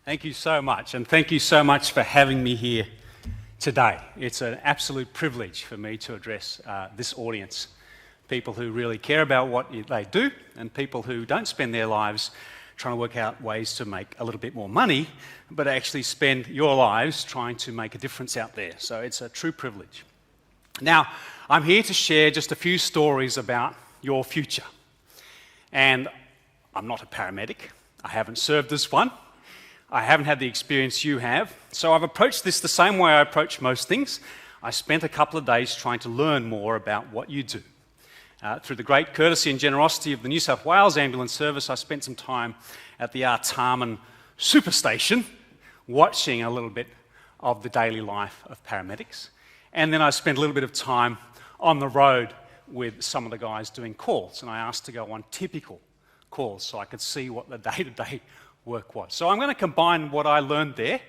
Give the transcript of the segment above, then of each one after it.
Thank you so much, and thank you so much for having me here today. It's an absolute privilege for me to address this audience, people who really care about what they do and people who don't spend their lives trying to work out ways to make a little bit more money, but actually spend your lives trying to make a difference out there. So it's a true privilege. Now, I'm here to share just a few stories about your future. And I'm not a paramedic. I haven't served as one. I haven't had the experience you have, so I've approached this the same way I approach most things. I spent a couple of days trying to learn more about what you do. Through the great courtesy and generosity of the New South Wales Ambulance Service, I spent some time at the Artarmon Superstation watching a little bit of the daily life of paramedics. And then I spent a little bit of time on the road with some of the guys doing calls, and I asked to go on typical calls so I could see what the day-to-day work was. So I'm going to combine what I learned there,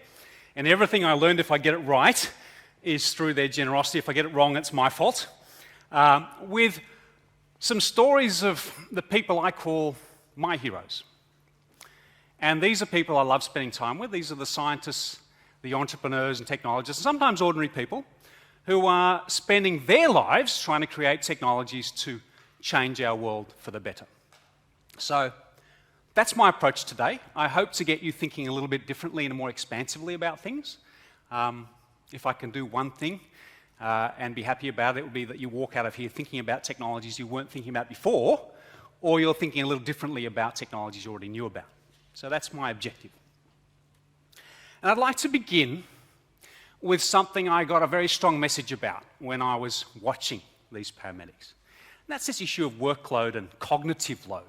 and everything I learned, if I get it right, is through their generosity. If I get it wrong, it's my fault. With some stories of the people I call my heroes. And these are people I love spending time with. These are the scientists, the entrepreneurs and technologists, and sometimes ordinary people who are spending their lives trying to create technologies to change our world for the better. So that's my approach today. I hope to get you thinking a little bit differently and more expansively about things. If I can do one thing and be happy about it, it will be that you walk out of here thinking about technologies you weren't thinking about before, or you're thinking a little differently about technologies you already knew about. So that's my objective. And I'd like to begin with something I got a very strong message about when I was watching these paramedics. And that's this issue of workload and cognitive load.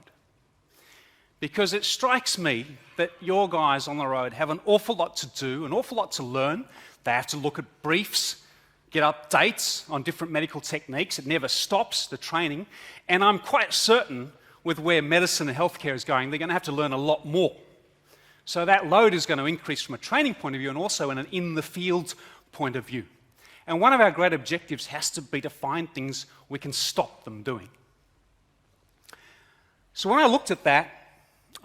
Because it strikes me that your guys on the road have an awful lot to do, an awful lot to learn. They have to look at briefs, get updates on different medical techniques. It never stops, the training. And I'm quite certain with where medicine and healthcare is going, they're going to have to learn a lot more. So that load is going to increase from a training point of view and also in an in-the-field point of view. And one of our great objectives has to be to find things we can stop them doing. So when I looked at that,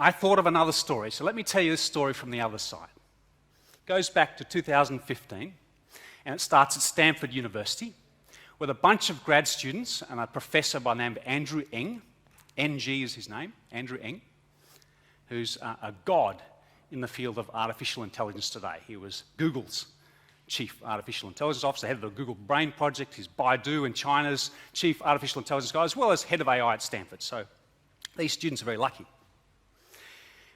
I thought of another story. So let me tell you this story from the other side. It goes back to 2015, and it starts at Stanford University with a bunch of grad students and a professor by the name of Andrew Ng. NG is his name, Andrew Ng, who's a god in the field of artificial intelligence today. He was Google's chief artificial intelligence officer, head of the Google Brain Project. He's Baidu in China's chief artificial intelligence guy, as well as head of AI at Stanford. So these students are very lucky.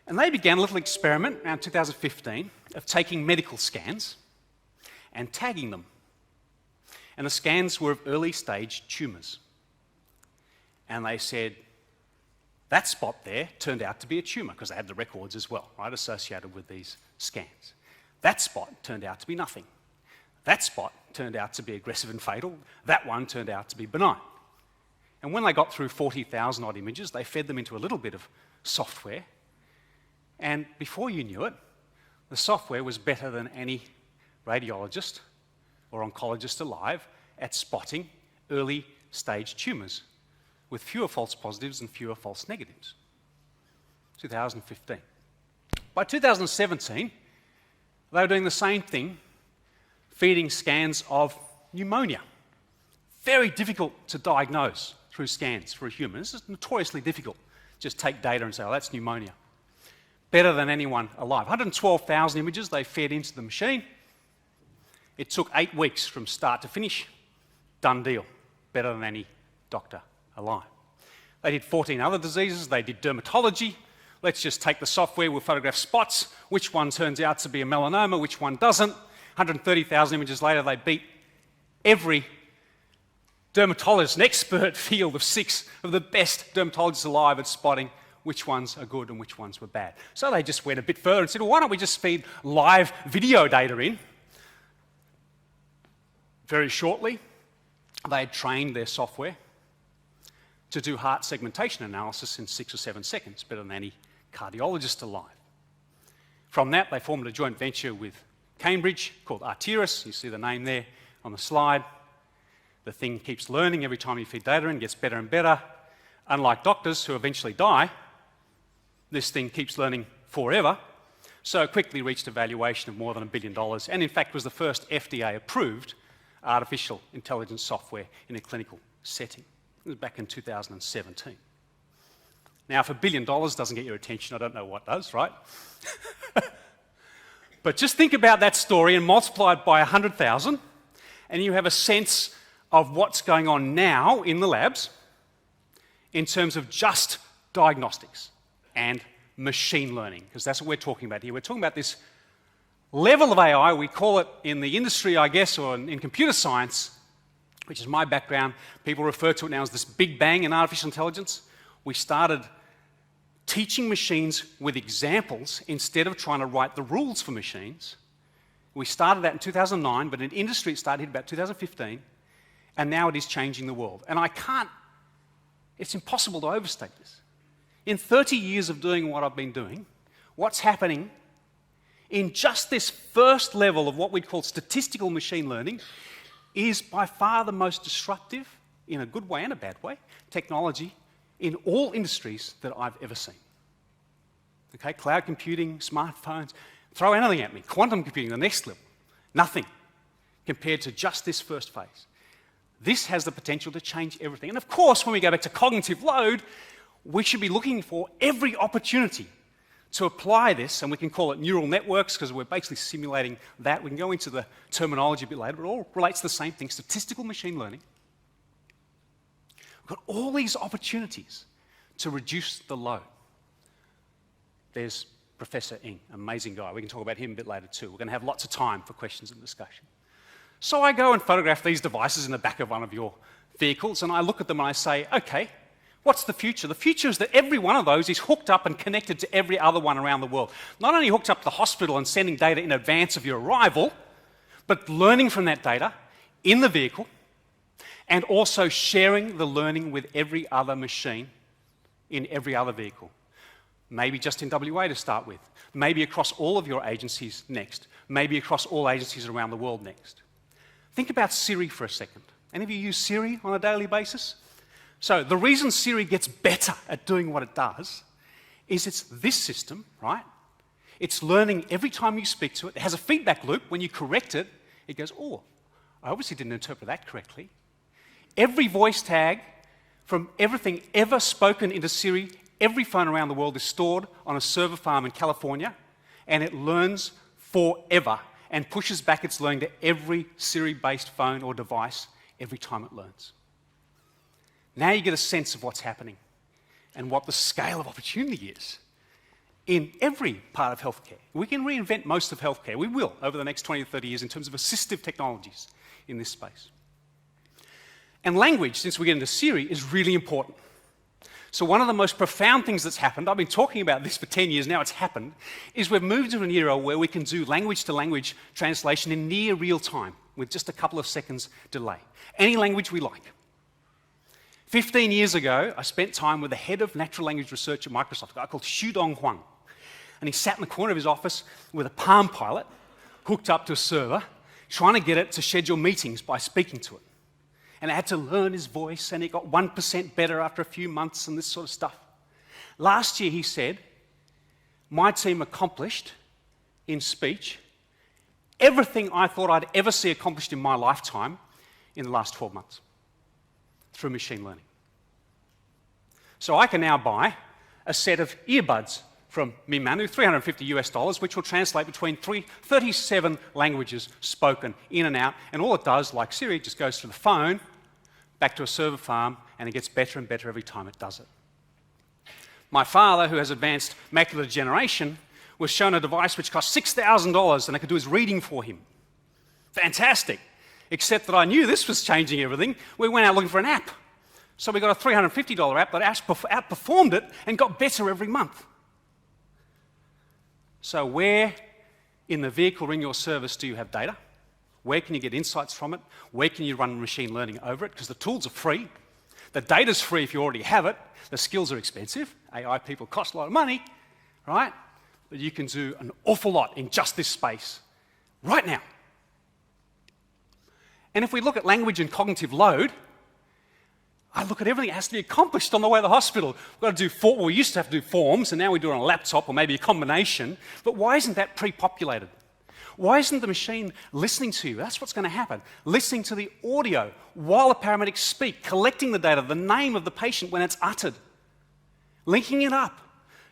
And they began a little experiment around 2015 of taking medical scans and tagging them. And the scans were of early stage tumours. And they said, that spot there turned out to be a tumour, because they had the records as well, right, associated with these scans. That spot turned out to be nothing. That spot turned out to be aggressive and fatal. That one turned out to be benign. And when they got through 40,000 odd images, they fed them into a little bit of software. And before you knew it, the software was better than any radiologist or oncologist alive at spotting early stage tumours with fewer false positives and fewer false negatives. 2015. By 2017, they were doing the same thing, feeding scans of pneumonia. Very difficult to diagnose through scans for a human. This is notoriously difficult. Just take data and say, oh, that's pneumonia. Better than anyone alive. 112,000 images they fed into the machine. It took 8 weeks from start to finish. Done deal. Better than any doctor alive. They did 14 other diseases. They did dermatology. Let's just take the software, we'll photograph spots. Which one turns out to be a melanoma, which one doesn't. 130,000 images later, they beat every dermatologist, an expert field of 6 of the best dermatologists alive at spotting which ones are good and which ones were bad. So they just went a bit further and said, well, why don't we just feed live video data in? Very shortly, they had trained their software to do heart segmentation analysis in 6 or 7 seconds, better than any cardiologist alive. From that, they formed a joint venture with Cambridge called Arteris. You see the name there on the slide. The thing keeps learning every time you feed data in, gets better and better. Unlike doctors who eventually die, this thing keeps learning forever. So it quickly reached a valuation of more than $1 billion, and in fact was the first FDA-approved artificial intelligence software in a clinical setting. It was back in 2017. Now, if $1 billion doesn't get your attention, I don't know what does, right? But just think about that story and multiply it by 100,000, and you have a sense of what's going on now in the labs in terms of just diagnostics and machine learning, because that's what we're talking about here. We're talking about this level of AI, we call it in the industry, I guess, or in computer science, which is my background. People refer to it now as this big bang in artificial intelligence. We started teaching machines with examples instead of trying to write the rules for machines. We started that in 2009, but in industry it started in about 2015, and now it is changing the world. And it's impossible to overstate this. In 30 years of doing what I've been doing, what's happening in just this first level of what we'd call statistical machine learning is by far the most disruptive, in a good way and a bad way, technology in all industries that I've ever seen. Okay, cloud computing, smartphones, throw anything at me. Quantum computing, the next level. Nothing compared to just this first phase. This has the potential to change everything. And of course, when we go back to cognitive load, we should be looking for every opportunity to apply this, and we can call it neural networks because we're basically simulating that. We can go into the terminology a bit later, but it all relates to the same thing, statistical machine learning. We've got all these opportunities to reduce the load. There's Professor Ng, amazing guy. We can talk about him a bit later too. We're going to have lots of time for questions and discussion. So I go and photograph these devices in the back of one of your vehicles, and I look at them and I say, okay, what's the future? The future is that every one of those is hooked up and connected to every other one around the world. Not only hooked up to the hospital and sending data in advance of your arrival, but learning from that data in the vehicle, and also sharing the learning with every other machine in every other vehicle. Maybe just in WA to start with. Maybe across all of your agencies next. Maybe across all agencies around the world next. Think about Siri for a second. Any of you use Siri on a daily basis? So the reason Siri gets better at doing what it does is it's this system, right? It's learning every time you speak to it. It has a feedback loop. When you correct it, it goes, oh, I obviously didn't interpret that correctly. Every voice tag from everything ever spoken into Siri, every phone around the world is stored on a server farm in California, and it learns forever and pushes back its learning to every Siri-based phone or device every time it learns. Now you get a sense of what's happening and what the scale of opportunity is in every part of healthcare. We can reinvent most of healthcare. We will over the next 20 to 30 years in terms of assistive technologies in this space. And language, since we get into Siri, is really important. So one of the most profound things that's happened, I've been talking about this for 10 years now, it's happened, is we've moved to an era where we can do language-to-language translation in near real time with just a couple of seconds delay. Any language we like. 15 years ago, I spent time with the head of natural language research at Microsoft, a guy called Xudong Huang. And he sat in the corner of his office with a Palm Pilot hooked up to a server, trying to get it to schedule meetings by speaking to it. And it had to learn his voice, and it got 1% better after a few months and this sort of stuff. Last year, he said, my team accomplished in speech everything I thought I'd ever see accomplished in my lifetime in the last 12 months through machine learning. So I can now buy a set of earbuds from Mimanu, $350 US, which will translate between 37 languages spoken in and out. And all it does, like Siri, just goes to the phone, back to a server farm, and it gets better and better every time it does it. My father, who has advanced macular degeneration, was shown a device which cost $6,000 and it could do his reading for him. Fantastic. Except that I knew this was changing everything. We went out looking for an app. So we got a $350 app that outperformed it and got better every month. So where in the vehicle or in your service do you have data? Where can you get insights from it? Where can you run machine learning over it? Because the tools are free. The data's free if you already have it. The skills are expensive. AI people cost a lot of money, right? But you can do an awful lot in just this space right now. And if we look at language and cognitive load, I look at everything that has to be accomplished on the way to the hospital. We've got to do we used to have to do forms, and now we do it on a laptop or maybe a combination. But why isn't that pre-populated? Why isn't the machine listening to you? That's what's going to happen. Listening to the audio while the paramedics speak, collecting the data, the name of the patient when it's uttered, linking it up.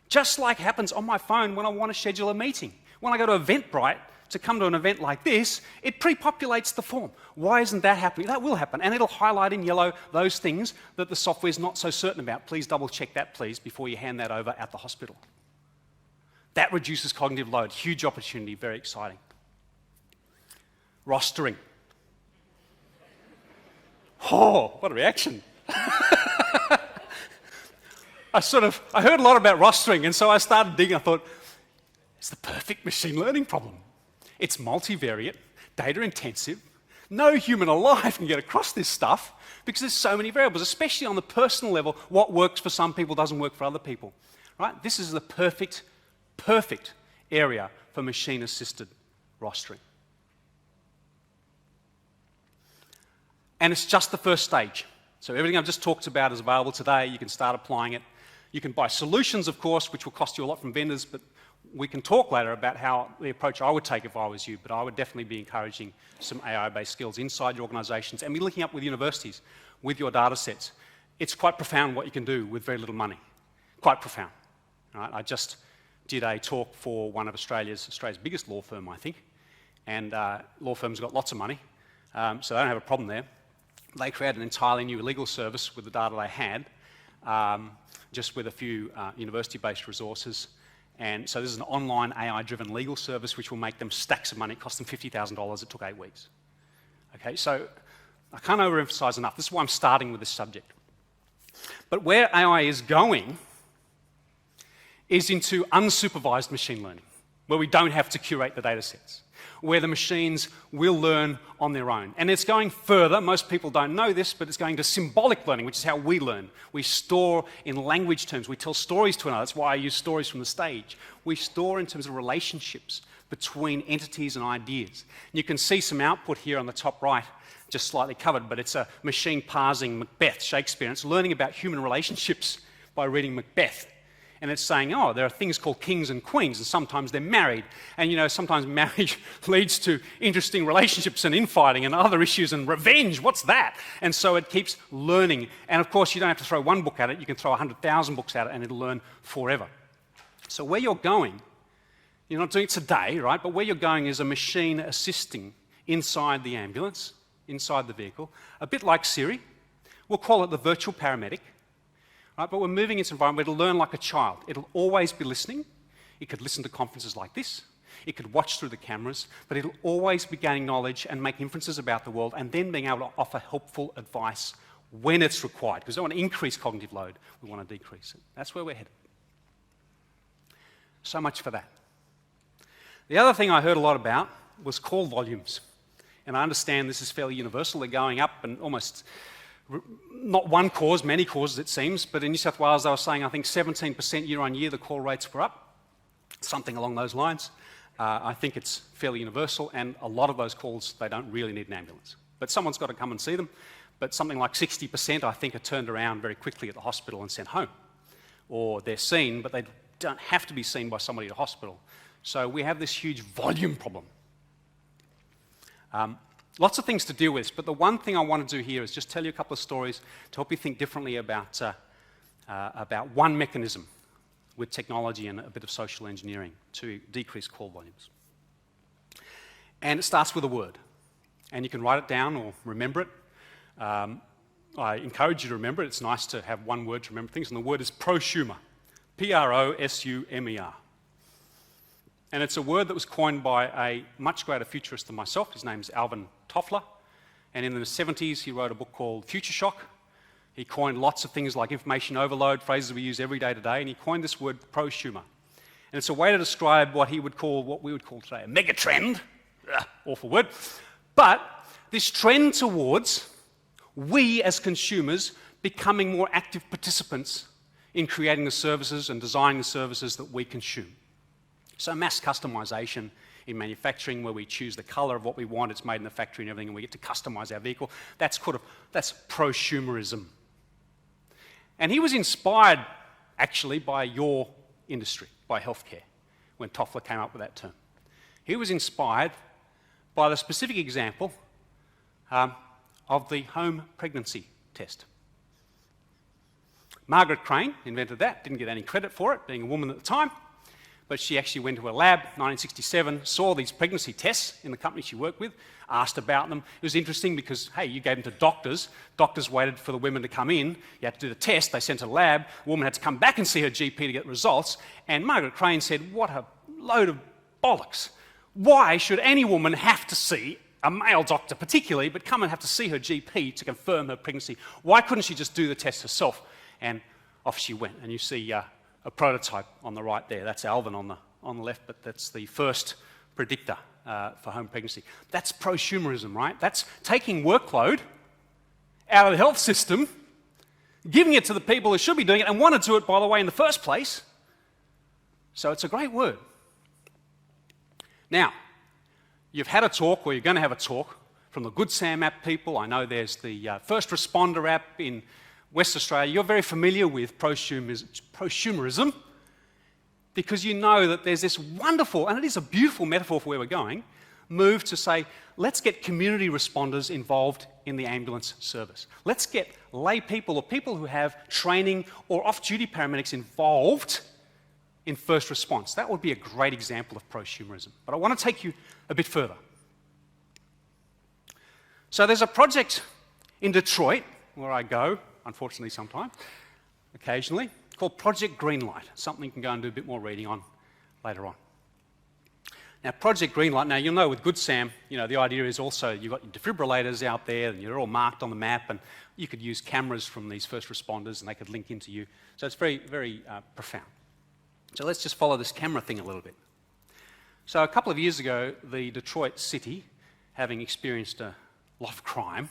Just like happens on my phone when I want to schedule a meeting. When I go to Eventbrite to come to an event like this, it pre-populates the form. Why isn't that happening? That will happen, and it'll highlight in yellow those things that the software's not so certain about. Please double check that, please, before you hand that over at the hospital. That reduces cognitive load. Huge opportunity, very exciting. Rostering. Oh, what a reaction. I heard a lot about rostering, and so I started digging. I thought, it's the perfect machine learning problem. It's multivariate, data intensive. No human alive can get across this stuff because there's so many variables, especially on the personal level. What works for some people doesn't work for other people, right? This is the perfect area for machine-assisted rostering. And it's just the first stage. So everything I've just talked about is available today. You can start applying it. You can buy solutions, of course, which will cost you a lot from vendors, but we can talk later about how the approach I would take if I was you, but I would definitely be encouraging some AI-based skills inside your organisations and be linking up with universities, with your data sets. It's quite profound what you can do with very little money. Quite profound. Right? I just did a talk for one of Australia's biggest law firm, I think, and law firms got lots of money, so they don't have a problem there. They created an entirely new legal service with the data they had, just with a few university-based resources. And so this is an online AI-driven legal service which will make them stacks of money. It cost them $50,000. It took 8 weeks. Okay, so I can't overemphasize enough. This is why I'm starting with this subject. But where AI is going is into unsupervised machine learning, where we don't have to curate the data sets, where the machines will learn on their own. And it's going further. Most people don't know this, but it's going to symbolic learning, which is how we learn. We store in language terms. We tell stories to another. That's why I use stories from the stage. We store in terms of relationships between entities and ideas. And you can see some output here on the top right, just slightly covered, but it's a machine parsing Macbeth, Shakespeare. And it's learning about human relationships by reading Macbeth. And it's saying, oh, there are things called kings and queens, and sometimes they're married. And, you know, sometimes marriage leads to interesting relationships and infighting and other issues and revenge. What's that? And so it keeps learning. And, of course, you don't have to throw one book at it. You can throw 100,000 books at it, and it'll learn forever. So where you're going, you're not doing it today, right? But where you're going is a machine assisting inside the ambulance, inside the vehicle, a bit like Siri. We'll call it the virtual paramedic. Right, but we're moving into an environment where it'll learn like a child. It'll always be listening. It could listen to conferences like this. It could watch through the cameras, but it'll always be gaining knowledge and make inferences about the world and then being able to offer helpful advice when it's required. Because we don't want to increase cognitive load, we want to decrease it. That's where we're headed. So much for that. The other thing I heard a lot about was call volumes. And I understand this is fairly universal. They're going up and almost... not one cause, many causes it seems, but in New South Wales they were saying I think 17% year on year the call rates were up, something along those lines. I think it's fairly universal, and a lot of those calls they don't really need an ambulance. But someone's got to come and see them, but something like 60% I think are turned around very quickly at the hospital and sent home. Or they're seen, but they don't have to be seen by somebody at the hospital. So we have this huge volume problem. Lots of things to deal with, but the one thing I want to do here is just tell you a couple of stories to help you think differently about one mechanism with technology and a bit of social engineering to decrease call volumes. And it starts with a word. And you can write it down or remember it. I encourage you to remember it. It's nice to have one word to remember things, and the word is prosumer. P-R-O-S-U-M-E-R. And it's a word that was coined by a much greater futurist than myself. His name is Alvin Toffler. And in the 70s, he wrote a book called Future Shock. He coined lots of things like information overload, phrases we use every day today, and he coined this word prosumer. And it's a way to describe what we would call today a megatrend. Awful word. But this trend towards we as consumers becoming more active participants in creating the services and designing the services that we consume. So mass customization in manufacturing, where we choose the color of what we want, it's made in the factory and everything, and we get to customize our vehicle. That's prosumerism. And he was inspired, actually, by your industry, by healthcare, when Toffler came up with that term. He was inspired by the specific example of the home pregnancy test. Margaret Crane invented that, didn't get any credit for it, being a woman at the time, but she actually went to a lab, 1967, saw these pregnancy tests in the company she worked with, asked about them. It was interesting because, hey, you gave them to doctors. Doctors waited for the women to come in. You had to do the test. They sent to the lab. The woman had to come back and see her GP to get results. And Margaret Crane said, what a load of bollocks. Why should any woman have to see a male doctor particularly, but come and have to see her GP to confirm her pregnancy? Why couldn't she just do the test herself? And off she went. And you see a prototype on the right there. That's Alvin on the left, but that's the first predictor for home pregnancy. That's prosumerism, right? That's taking workload out of the health system, giving it to the people who should be doing it and want to do it, by the way, in the first place. So it's a great word. Now, you've had a talk, or you're going to have a talk, from the Good Sam app people. I know there's the First Responder app in West Australia. You're very familiar with prosumerism because you know that there's this wonderful, and it is a beautiful metaphor for where we're going, move to say, let's get community responders involved in the ambulance service. Let's get lay people or people who have training or off-duty paramedics involved in first response. That would be a great example of prosumerism. But I want to take you a bit further. So there's a project in Detroit where I go, unfortunately sometimes, occasionally, called Project Greenlight, something you can go and do a bit more reading on later on. Now, Project Greenlight, now you'll know with Good Sam, you know, the idea is also you've got your defibrillators out there and you're all marked on the map, and you could use cameras from these first responders and they could link into you. So it's very, very profound. So let's just follow this camera thing a little bit. So a couple of years ago, the Detroit city, having experienced a lot of crime,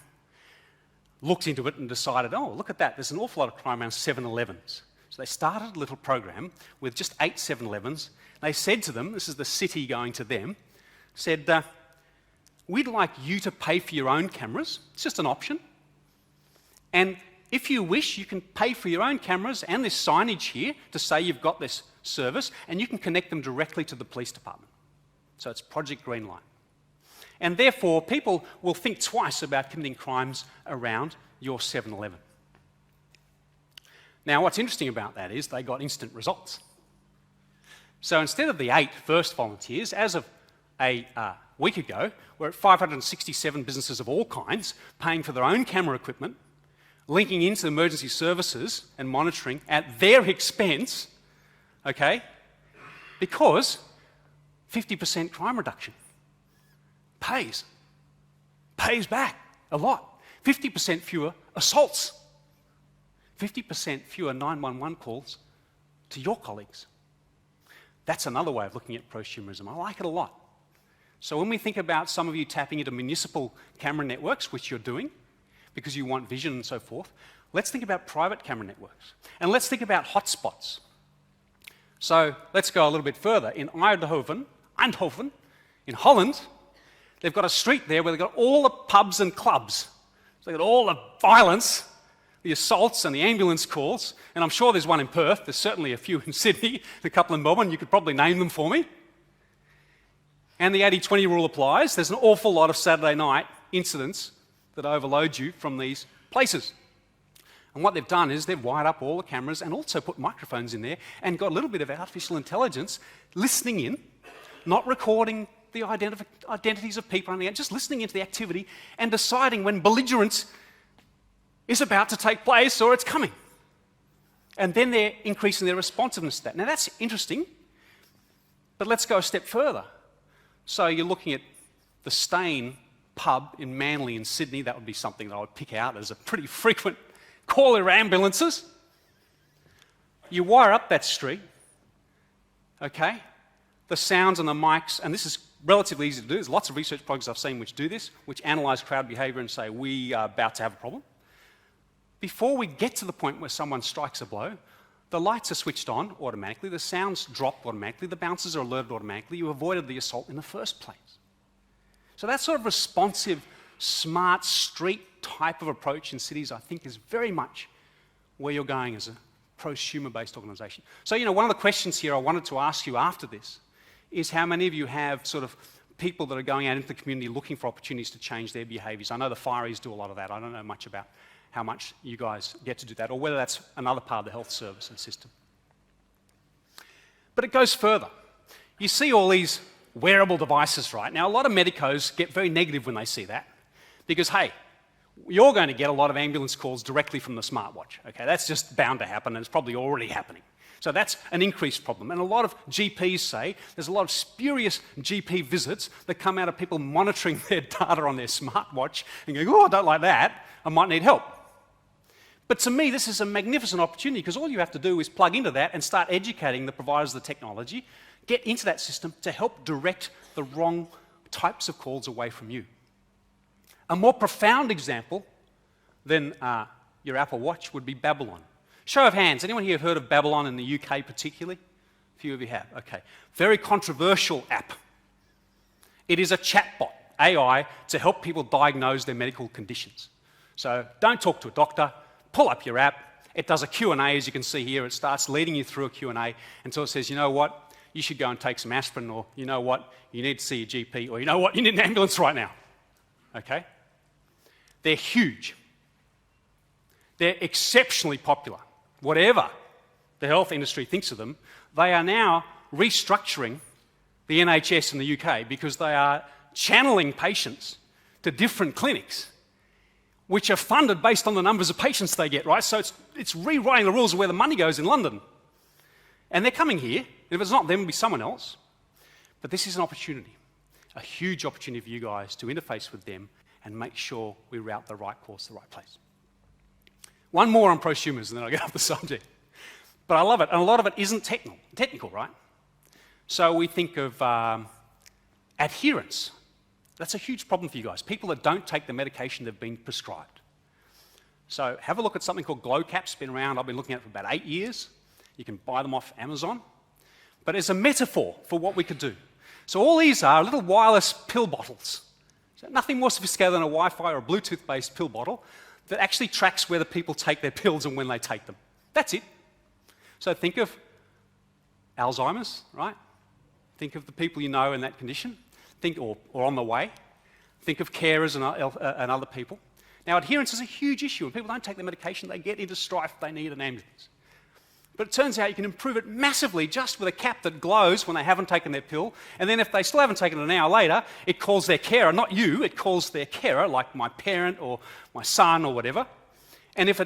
looked into it and decided, oh, look at that, there's an awful lot of crime around 7-Elevens. So they started a little program with just 8 7-Elevens. They said to them, this is the city going to them, said, we'd like you to pay for your own cameras. It's just an option. And if you wish, you can pay for your own cameras and this signage here to say you've got this service, and you can connect them directly to the police department. So it's Project Greenlight. And therefore, people will think twice about committing crimes around your 7-Eleven. Now, what's interesting about that is they got instant results. So instead of the 8 first volunteers, as of a week ago, we're at 567 businesses of all kinds paying for their own camera equipment, linking into emergency services and monitoring at their expense, okay, because 50% crime reduction pays back a lot. 50% fewer assaults. 50% fewer 911 calls to your colleagues. That's another way of looking at prosumerism. I like it a lot. So when we think about some of you tapping into municipal camera networks, which you're doing, because you want vision and so forth, let's think about private camera networks. And let's think about hotspots. So let's go a little bit further. In Eindhoven, in Holland, they've got a street there where they've got all the pubs and clubs. So they've got all the violence, the assaults and the ambulance calls, and I'm sure there's one in Perth, there's certainly a few in Sydney, a couple in Melbourne, you could probably name them for me. And the 80-20 rule applies. There's an awful lot of Saturday night incidents that overload you from these places. And what they've done is they've wired up all the cameras and also put microphones in there and got a little bit of artificial intelligence listening in, not recording the identities of people, just listening into the activity and deciding when belligerence is about to take place or it's coming. And then they're increasing their responsiveness to that. Now that's interesting, but let's go a step further. So you're looking at the Stain pub in Manly in Sydney. That would be something that I would pick out as a pretty frequent caller of ambulances. You wire up that street, okay? The sounds and the mics, and this is relatively easy to do. There's lots of research projects I've seen which do this, which analyse crowd behaviour and say, we are about to have a problem. Before we get to the point where someone strikes a blow, the lights are switched on automatically, the sounds drop automatically, the bouncers are alerted automatically, you avoided the assault in the first place. So that sort of responsive, smart street type of approach in cities, I think, is very much where you're going as a prosumer-based organisation. So, one of the questions here I wanted to ask you after this is how many of you have sort of people that are going out into the community looking for opportunities to change their behaviours? I know the fireys do a lot of that. I don't know much about how much you guys get to do that, or whether that's another part of the health service and system. But it goes further. You see all these wearable devices, right? Now, a lot of medicos get very negative when they see that because, hey, you're going to get a lot of ambulance calls directly from the smartwatch. Okay, that's just bound to happen, and it's probably already happening. So that's an increased problem. And a lot of GPs say there's a lot of spurious GP visits that come out of people monitoring their data on their smartwatch and going, oh, I don't like that, I might need help. But to me, this is a magnificent opportunity because all you have to do is plug into that and start educating the providers of the technology, get into that system to help direct the wrong types of calls away from you. A more profound example than your Apple Watch would be Babylon. Show of hands, anyone here have heard of Babylon in the UK particularly? A few of you have, okay. Very controversial app. It is a chatbot, AI, to help people diagnose their medical conditions. So don't talk to a doctor, pull up your app, it does a Q&A, as you can see here, it starts leading you through a Q&A until it says, you know what, you should go and take some aspirin, or you know what, you need to see your GP, or you know what, you need an ambulance right now, okay? They're huge. They're exceptionally popular. Whatever the health industry thinks of them, they are now restructuring the NHS in the UK because they are channeling patients to different clinics, which are funded based on the numbers of patients they get, right? So it's rewriting the rules of where the money goes in London. And they're coming here. If it's not them, it'll be someone else. But this is an opportunity, a huge opportunity for you guys to interface with them and make sure we route the right course to the right place. One more on prosumers, and then I'll get off the subject. But I love it, and a lot of it isn't technical, right? So we think of adherence. That's a huge problem for you guys. People that don't take the medication they've been prescribed. So have a look at something called Glow Caps. Been around, I've been looking at it for about 8 years. You can buy them off Amazon. But it's a metaphor for what we could do. So all these are little wireless pill bottles. So nothing more sophisticated than a Wi-Fi or a Bluetooth-based pill bottle that actually tracks whether people take their pills and when they take them. That's it. So think of Alzheimer's, right? Think of the people you know in that condition, or on the way. Think of carers and other people. Now, adherence is a huge issue. When people don't take their medication, they get into strife, they need an ambulance. But it turns out you can improve it massively just with a cap that glows when they haven't taken their pill, and then if they still haven't taken it an hour later, it calls their carer, not you, it calls their carer, like my parent or my son or whatever. And if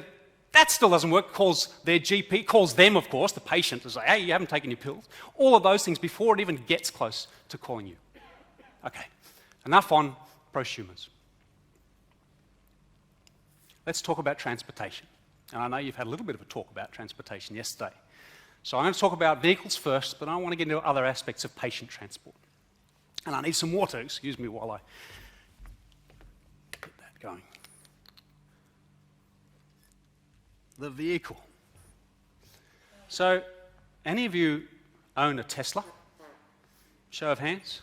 that still doesn't work, calls their GP, calls them, of course, the patient, to say, hey, you haven't taken your pills. All of those things before it even gets close to calling you. Okay, enough on prosumers. Let's talk about transportation. And I know you've had a little bit of a talk about transportation yesterday. So I'm going to talk about vehicles first, but I want to get into other aspects of patient transport. And I need some water, excuse me, while I get that going. The vehicle. So, any of you own a Tesla? Show of hands.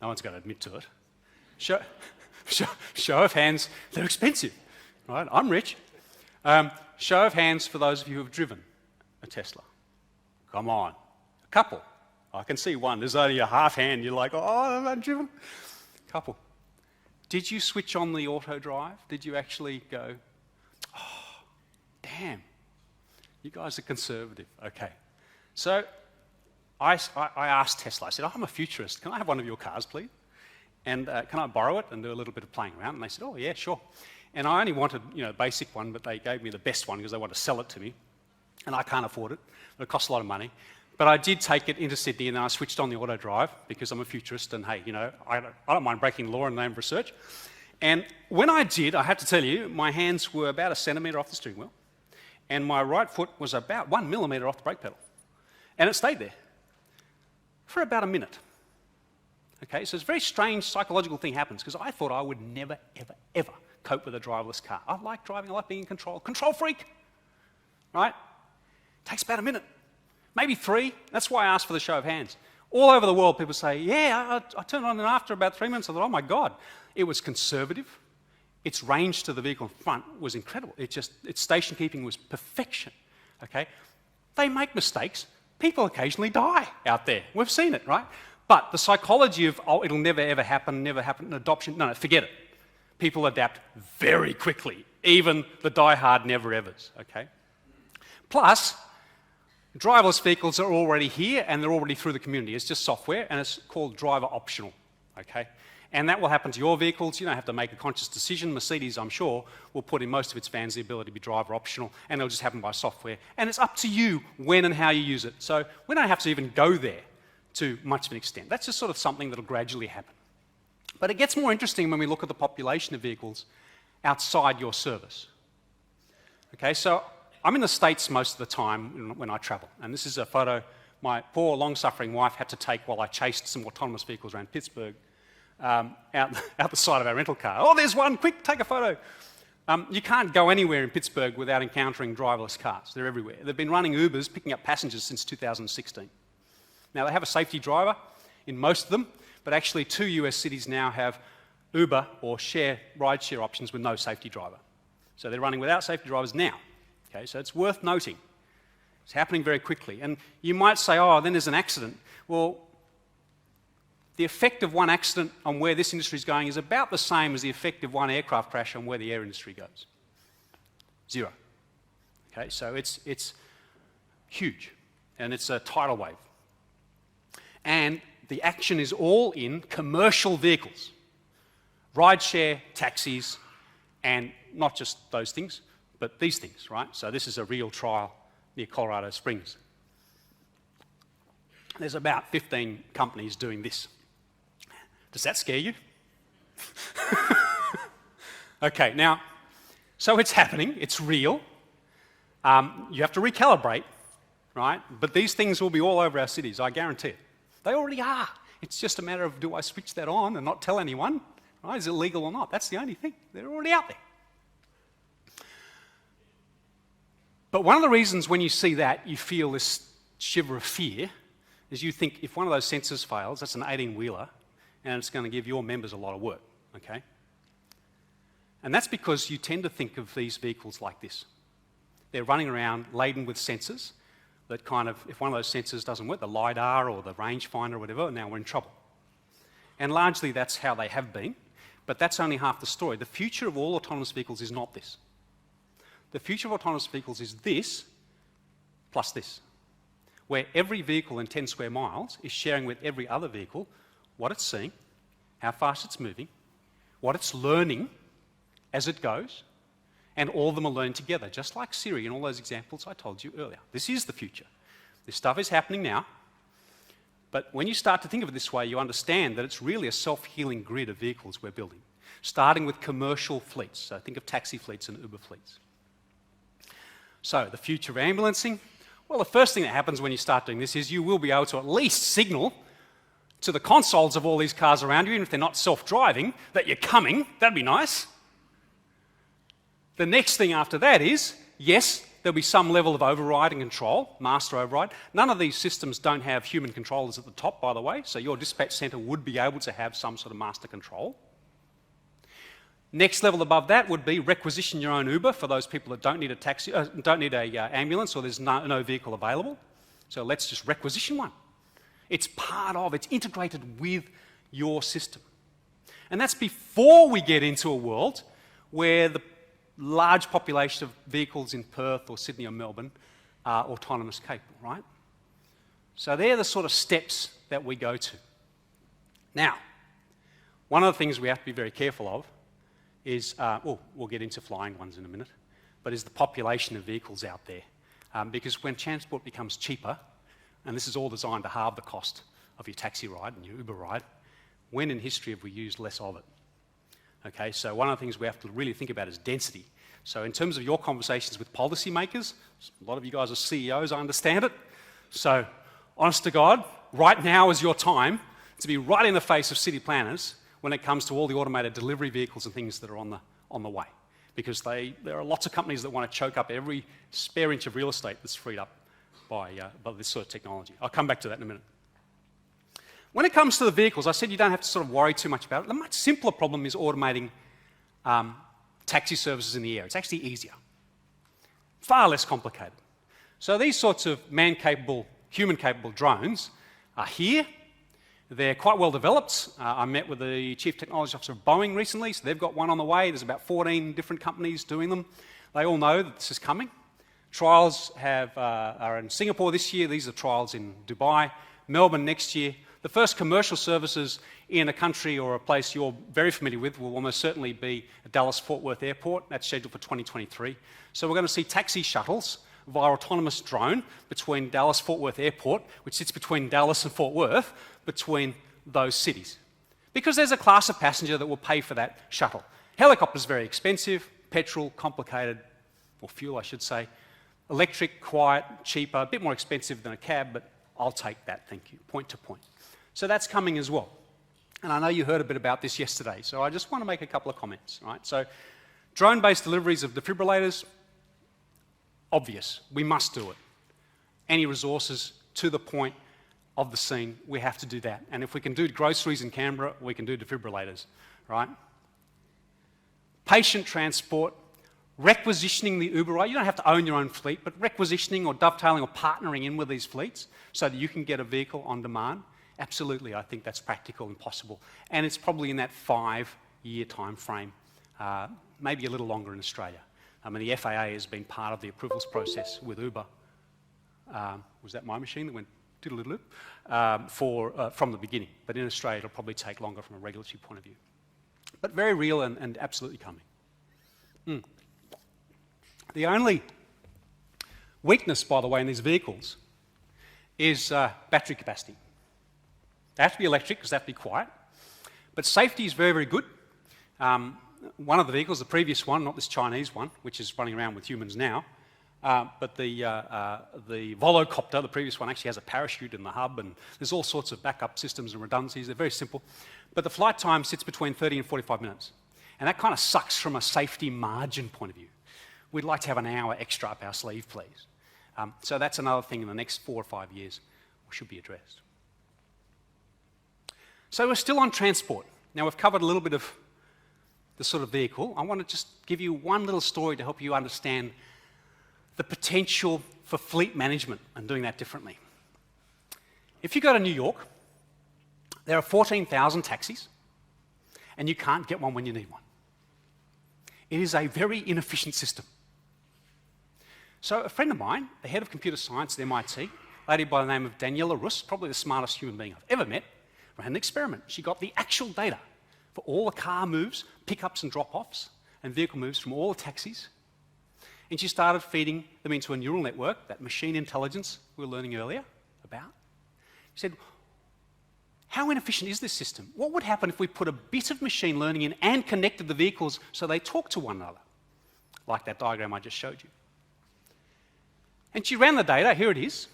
No one's going to admit to it. Show of hands, they're expensive, right? I'm rich. Show of hands for those of you who have driven a Tesla. Come on. A couple. I can see one. There's only a half hand. You're like, oh, I'm not driven. Couple. Did you switch on the auto drive? Did you actually go, oh, damn. You guys are conservative. Okay. So I asked Tesla, I said, oh, I'm a futurist. Can I have one of your cars, please? And can I borrow it and do a little bit of playing around? And they said, oh, yeah, sure. And I only wanted, a basic one, but they gave me the best one because they wanted to sell it to me. And I can't afford it. It costs a lot of money. But I did take it into Sydney and then I switched on the auto drive because I'm a futurist and, hey, I don't mind breaking the law in the name of research. And when I did, I have to tell you, my hands were about 1 centimetre off the steering wheel and my right foot was about 1 millimetre off the brake pedal. And it stayed there for about a minute. Okay, so it's a very strange psychological thing happens because I thought I would never, ever, ever cope with a driverless car. I like driving, I like being in control. Control freak, right? Takes about a minute, maybe 3. That's why I asked for the show of hands. All over the world, people say, yeah, I turned on and after about 3 minutes, I thought, oh my God. It was conservative. its range to the vehicle in front was incredible. Its station keeping was perfection, okay? They make mistakes. People occasionally die out there. We've seen it, right? But the psychology of, oh, it'll never ever happen, adoption, no, forget it. People adapt very quickly, even the die-hard never-evers, okay? Plus, driverless vehicles are already here and they're already through the community. It's just software and it's called driver optional, okay? And that will happen to your vehicles. You don't have to make a conscious decision. Mercedes, I'm sure, will put in most of its vans the ability to be driver optional, and it'll just happen by software. And it's up to you when and how you use it. So we don't have to even go there to much of an extent. That's just sort of something that'll gradually happen. But it gets more interesting when we look at the population of vehicles outside your service. Okay, so I'm in the States most of the time when I travel, and this is a photo my poor, long-suffering wife had to take while I chased some autonomous vehicles around Pittsburgh. Out the side of our rental car. Oh, there's one, quick, take a photo. You can't go anywhere in Pittsburgh without encountering driverless cars. They're everywhere. They've been running Ubers, picking up passengers since 2016. Now, they have a safety driver in most of them, but actually 2 US cities now have Uber or rideshare options with no safety driver. So they're running without safety drivers now. Okay, so it's worth noting. It's happening very quickly. And you might say, oh, then there's an accident. Well, the effect of one accident on where this industry is going is about the same as the effect of one aircraft crash on where the air industry goes. 0. Okay, so it's huge, and it's a tidal wave. And the action is all in commercial vehicles, rideshare, taxis, and not just those things, but these things, right? So this is a real trial near Colorado Springs. There's about 15 companies doing this. Does that scare you? Okay, now, so it's happening, it's real. You have to recalibrate, right? But these things will be all over our cities, I guarantee it. They already are. It's just a matter of, do I switch that on and not tell anyone? Right? Is it legal or not? That's the only thing. They're already out there. But one of the reasons when you see that, you feel this shiver of fear, is you think if one of those sensors fails, that's an 18-wheeler, and it's going to give your members a lot of work, okay? And that's because you tend to think of these vehicles like this. They're running around laden with sensors that kind of, if one of those sensors doesn't work, the LiDAR or the rangefinder or whatever, now we're in trouble. And largely that's how they have been, but that's only half the story. The future of all autonomous vehicles is not this. The future of autonomous vehicles is this plus this, where every vehicle in 10 square miles is sharing with every other vehicle what it's seeing, how fast it's moving, what it's learning as it goes, and all of them are learning together, just like Siri and all those examples I told you earlier. This is the future. This stuff is happening now, but when you start to think of it this way, you understand that it's really a self-healing grid of vehicles we're building, starting with commercial fleets. So think of taxi fleets and Uber fleets. So the future of ambulancing, well, the first thing that happens when you start doing this is you will be able to at least signal to the consoles of all these cars around you, even if they're not self-driving, that you're coming. That'd be nice. The next thing after that is, yes, there'll be some level of override and control, master override. None of these systems don't have human controllers at the top, by the way, so your dispatch centre would be able to have some sort of master control. Next level above that would be requisition your own Uber for those people that don't need a taxi, don't need a ambulance, or there's no vehicle available. So let's just requisition one. It's part of, it's integrated with your system. And that's before we get into a world where the large population of vehicles in Perth or Sydney or Melbourne are autonomous capable, right? So they're the sort of steps that we go to. Now, one of the things we have to be very careful of is, we'll get into flying ones in a minute, but is the population of vehicles out there. Because when transport becomes cheaper, and this is all designed to halve the cost of your taxi ride and your Uber ride, when in history have we used less of it? Okay, so one of the things we have to really think about is density. So in terms of your conversations with policymakers, a lot of you guys are CEOs, I understand it. So honest to God, right now is your time to be right in the face of city planners when it comes to all the automated delivery vehicles and things that are on the way. Because there are lots of companies that want to choke up every spare inch of real estate that's freed up by this sort of technology. I'll come back to that in a minute. When it comes to the vehicles, I said you don't have to sort of worry too much about it. The much simpler problem is automating taxi services in the air. It's actually easier, far less complicated. So these sorts of man-capable, human-capable drones are here. They're quite well developed. I met with the Chief Technology Officer of Boeing recently, so they've got one on the way. There's about 14 different companies doing them. They all know that this is coming. Trials are in Singapore this year. These are trials in Dubai, Melbourne next year. The first commercial services in a country or a place you're very familiar with will almost certainly be at Dallas-Fort Worth Airport. That's scheduled for 2023. So we're going to see taxi shuttles via autonomous drone between Dallas-Fort Worth Airport, which sits between Dallas and Fort Worth, between those cities. Because there's a class of passenger that will pay for that shuttle. Helicopter's very expensive, petrol, complicated, or fuel I should say. Electric, quiet, cheaper, a bit more expensive than a cab, but I'll take that, thank you, point to point. So that's coming as well. And I know you heard a bit about this yesterday, so I just want to make a couple of comments, right? So drone-based deliveries of defibrillators, obvious, we must do it. Any resources to the point of the scene, we have to do that. And if we can do groceries in Canberra, we can do defibrillators, right? Patient transport, requisitioning the Uber ride. You don't have to own your own fleet, but requisitioning or dovetailing or partnering in with these fleets so that you can get a vehicle on demand. Absolutely, I think that's practical and possible. And it's probably in that 5-year time frame, maybe a little longer in Australia. I mean, the FAA has been part of the approvals process with Uber. Was that my machine that went doodle-doodle from the beginning? But in Australia, it'll probably take longer from a regulatory point of view. But very real and absolutely coming. The only weakness, by the way, in these vehicles is battery capacity. They have to be electric because they have to be quiet. But safety is very, very good. One of the vehicles, the previous one, not this Chinese one, which is running around with humans now, but the Volocopter, the previous one, actually has a parachute in the hub, and there's all sorts of backup systems and redundancies. They're very simple. But the flight time sits between 30 and 45 minutes. And that kind of sucks from a safety margin point of view. We'd like to have an hour extra up our sleeve, please. So that's another thing in the next 4 or 5 years should be addressed. So we're still on transport. Now we've covered a little bit of the sort of vehicle. I want to just give you one little story to help you understand the potential for fleet management and doing that differently. If you go to New York, there are 14,000 taxis, and you can't get one when you need one. It is a very inefficient system. So a friend of mine, the head of computer science at MIT, a lady by the name of Daniela Rus, probably the smartest human being I've ever met, ran an experiment. She got the actual data for all the car moves, pickups and drop-offs, and vehicle moves from all the taxis. And she started feeding them into a neural network, that machine intelligence we were learning earlier about. She said, how inefficient is this system? What would happen if we put a bit of machine learning in and connected the vehicles so they talk to one another? Like that diagram I just showed you. And she ran the data, here it is.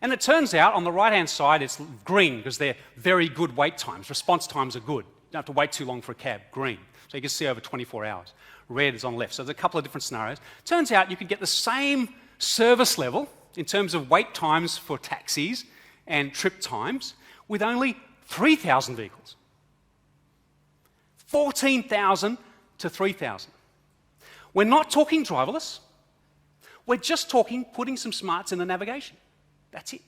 And it turns out on the right-hand side it's green because they're very good wait times. Response times are good. You don't have to wait too long for a cab, green. So you can see over 24 hours. Red is on left. So there's a couple of different scenarios. Turns out you could get the same service level in terms of wait times for taxis and trip times with only 3,000 vehicles. 14,000 to 3,000. We're not talking driverless. We're just talking putting some smarts in the navigation. That's it.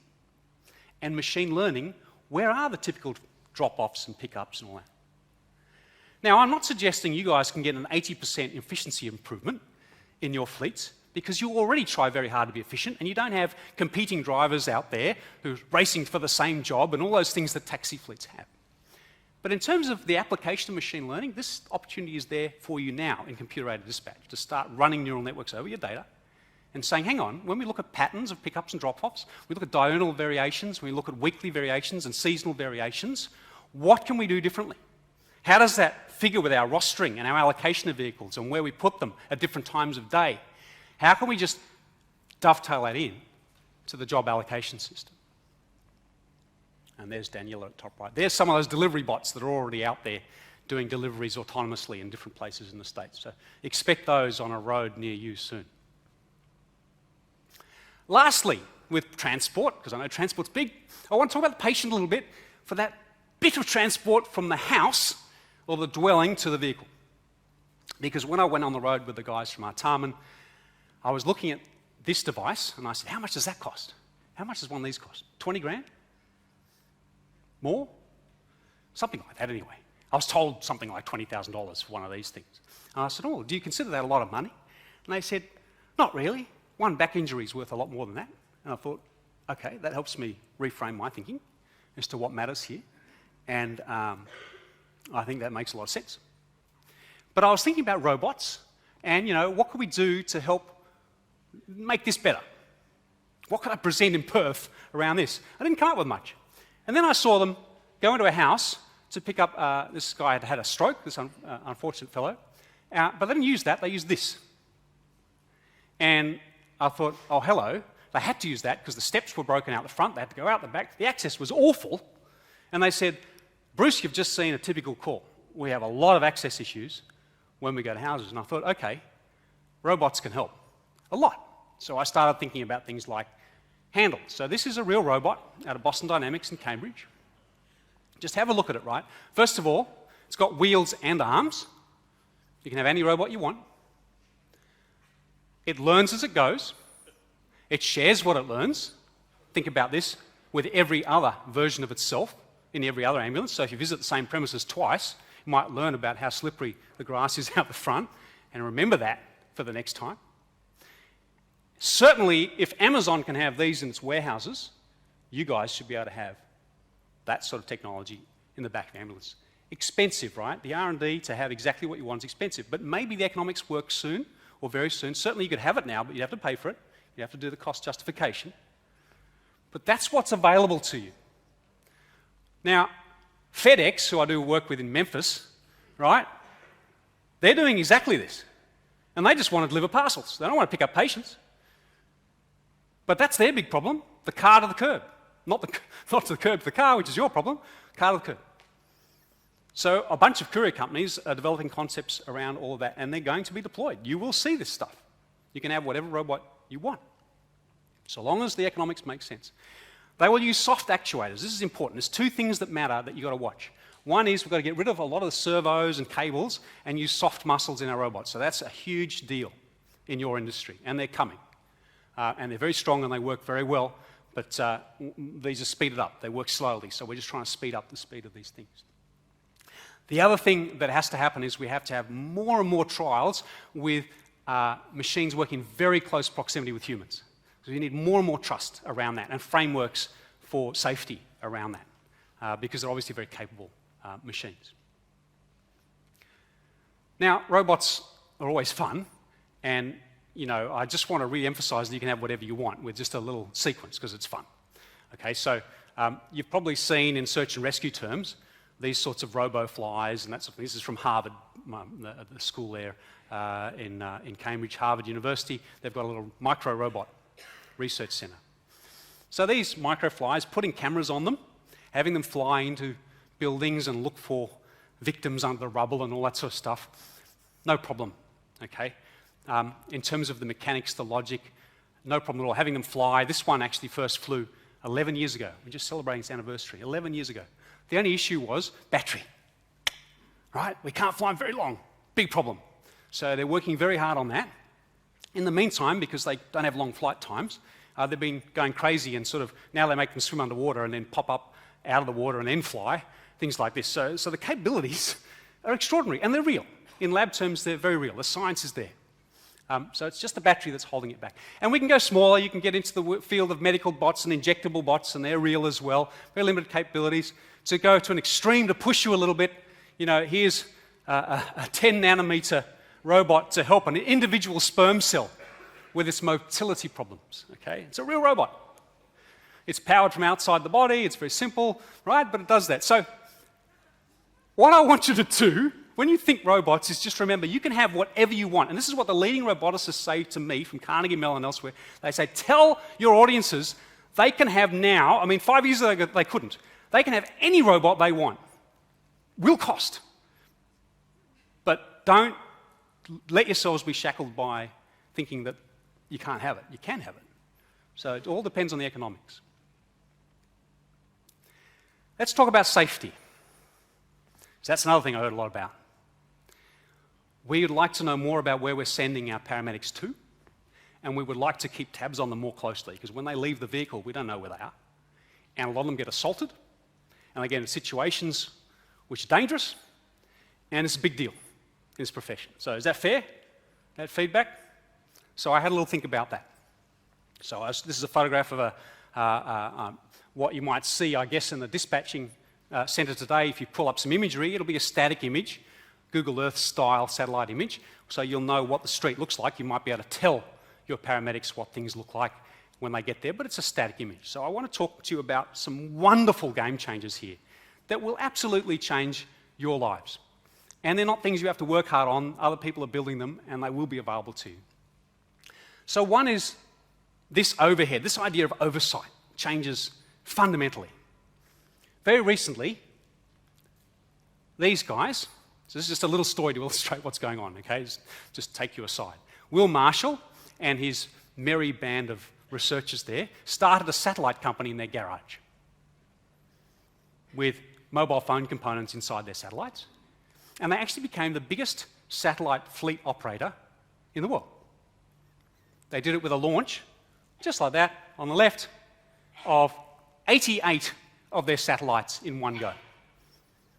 And machine learning, where are the typical drop-offs and pickups and all that? Now, I'm not suggesting you guys can get an 80% efficiency improvement in your fleets because you already try very hard to be efficient and you don't have competing drivers out there who are racing for the same job and all those things that taxi fleets have. But in terms of the application of machine learning, this opportunity is there for you now in computer-aided dispatch to start running neural networks over your data and saying, hang on, when we look at patterns of pickups and drop-offs, we look at diurnal variations, we look at weekly variations and seasonal variations, what can we do differently? How does that figure with our rostering and our allocation of vehicles and where we put them at different times of day? How can we just dovetail that in to the job allocation system? And there's Daniela at the top right. There's some of those delivery bots that are already out there doing deliveries autonomously in different places in the States. So expect those on a road near you soon. Lastly, with transport, because I know transport's big, I want to talk about the patient a little bit for that bit of transport from the house or the dwelling to the vehicle. Because when I went on the road with the guys from Artarmon, I was looking at this device and I said, how much does that cost? How much does one of these cost? 20 grand? More? Something like that anyway. I was told something like $20,000 for one of these things. And I said, oh, do you consider that a lot of money? And they said, not really. One back injury is worth a lot more than that. And I thought, okay, that helps me reframe my thinking as to what matters here. And I think that makes a lot of sense. But I was thinking about robots and, what could we do to help make this better? What could I present in Perth around this? I didn't come up with much. And then I saw them go into a house to pick up, this guy had had a stroke, this unfortunate fellow, but they didn't use that, they used this. And I thought, oh, hello. They had to use that because the steps were broken out the front, they had to go out the back. The access was awful. And they said, Bruce, you've just seen a typical call. We have a lot of access issues when we go to houses. And I thought, okay, robots can help. A lot. So I started thinking about things like handles. So this is a real robot out of Boston Dynamics in Cambridge. Just have a look at it, right? First of all, it's got wheels and arms. You can have any robot you want. It learns as it goes. It shares what it learns. Think about this with every other version of itself in every other ambulance. So if you visit the same premises twice, you might learn about how slippery the grass is out the front and remember that for the next time. Certainly, if Amazon can have these in its warehouses, you guys should be able to have that sort of technology in the back of the ambulance. Expensive, right? The R&D to have exactly what you want is expensive, but maybe the economics work soon or very soon. Certainly you could have it now, but you'd have to pay for it. You'd have to do the cost justification. But that's what's available to you. Now, FedEx, who I do work with in Memphis, right? They're doing exactly this. And they just want to deliver parcels. They don't want to pick up patients. But that's their big problem, the car to the curb. Not to the curb to the car, which is your problem, car to the curb. So a bunch of courier companies are developing concepts around all of that, and they're going to be deployed. You will see this stuff. You can have whatever robot you want, so long as the economics make sense. They will use soft actuators. This is important. There's two things that matter that you've got to watch. One is we've got to get rid of a lot of the servos and cables and use soft muscles in our robots. So that's a huge deal in your industry, and they're coming. And they're very strong and they work very well, but these are speeded up. They work slowly, so we're just trying to speed up the speed of these things. The other thing that has to happen is we have to have more and more trials with machines working in very close proximity with humans. So you need more and more trust around that and frameworks for safety around that because they're obviously very capable machines. Now, robots are always fun, and I just want to re-emphasize that you can have whatever you want with just a little sequence because it's fun. Okay, so you've probably seen in search and rescue terms these sorts of robo-flies and that sort of thing. This is from Harvard, the school there in Cambridge, Harvard University. They've got a little micro-robot research centre. So these micro-flies, putting cameras on them, having them fly into buildings and look for victims under the rubble and all that sort of stuff, no problem, okay? In terms of the mechanics, the logic, no problem at all. Having them fly, this one actually first flew 11 years ago. We're just celebrating its anniversary, 11 years ago. The only issue was battery, right? We can't fly them very long, big problem. So they're working very hard on that. In the meantime, because they don't have long flight times, they've been going crazy and sort of, now they make them swim underwater and then pop up out of the water and then fly, things like this. So the capabilities are extraordinary and they're real. In lab terms, they're very real. The science is there. So it's just the battery that's holding it back. And we can go smaller. You can get into the field of medical bots and injectable bots, and they're real as well. Very limited capabilities. To go to an extreme to push you a little bit, here's a 10 nanometer robot to help an individual sperm cell with its motility problems. Okay, it's a real robot. It's powered from outside the body. It's very simple, right? But it does that. So what I want you to do when you think robots is just remember you can have whatever you want. And this is what the leading roboticists say to me from Carnegie Mellon and elsewhere. They say, tell your audiences they can have now, 5 years ago they couldn't. They can have any robot they want. Will cost. But don't let yourselves be shackled by thinking that you can't have it. You can have it. So it all depends on the economics. Let's talk about safety. So that's another thing I heard a lot about. We would like to know more about where we're sending our paramedics to, and we would like to keep tabs on them more closely, because when they leave the vehicle, we don't know where they are. And a lot of them get assaulted, and they get in situations which are dangerous, and it's a big deal in this profession. So is that fair, that feedback? So I had a little think about that. So this is a photograph of what you might see, I guess, in the dispatching centre today. If you pull up some imagery, it'll be a static image, Google Earth style satellite image, so you'll know what the street looks like. You might be able to tell your paramedics what things look like when they get there, but it's a static image. So I want to talk to you about some wonderful game changers here that will absolutely change your lives. And they're not things you have to work hard on. Other people are building them, and they will be available to you. So one is this overhead, this idea of oversight changes fundamentally. Very recently, these guys, so this is just a little story to illustrate what's going on, okay? Just take you aside. Will Marshall and his merry band of researchers there started a satellite company in their garage with mobile phone components inside their satellites, and they actually became the biggest satellite fleet operator in the world. They did it with a launch, just like that, on the left, of 88 of their satellites in one go.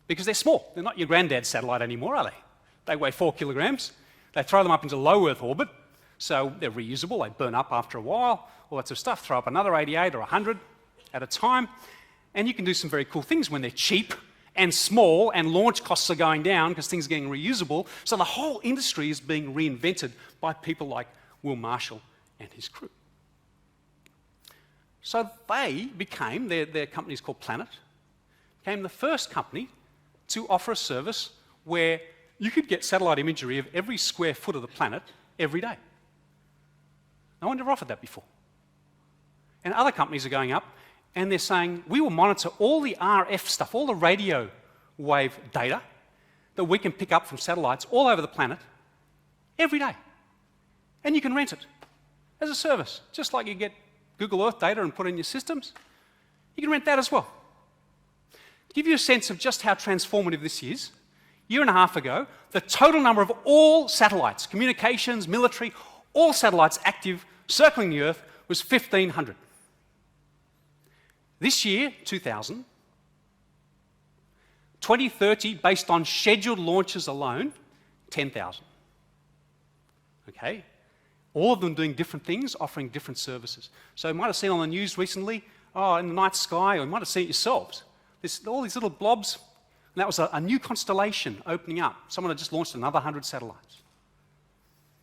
Because they're small. They're not your granddad's satellite anymore, are they? They weigh 4 kilograms. They throw them up into low Earth orbit, so they're reusable. They burn up after a while, all that sort of stuff. Throw up another 88 or 100 at a time, and you can do some very cool things when they're cheap and small, and launch costs are going down because things are getting reusable. So the whole industry is being reinvented by people like Will Marshall and his crew. So they became, their company is called Planet, became the first company to offer a service where you could get satellite imagery of every square foot of the planet every day. No one ever offered that before. And other companies are going up and they're saying, we will monitor all the RF stuff, all the radio wave data that we can pick up from satellites all over the planet every day. And you can rent it as a service, just like you get Google Earth data and put it in your systems. You can rent that as well. To give you a sense of just how transformative this is, a year and a half ago, the total number of all satellites, communications, military, all satellites active circling the Earth was 1,500. This year, 2030, based on scheduled launches alone, 10,000. Okay? All of them doing different things, offering different services. So you might have seen on the news recently, in the night sky, or you might have seen it yourselves, all these little blobs, and that was a new constellation opening up. Someone had just launched another 100 satellites.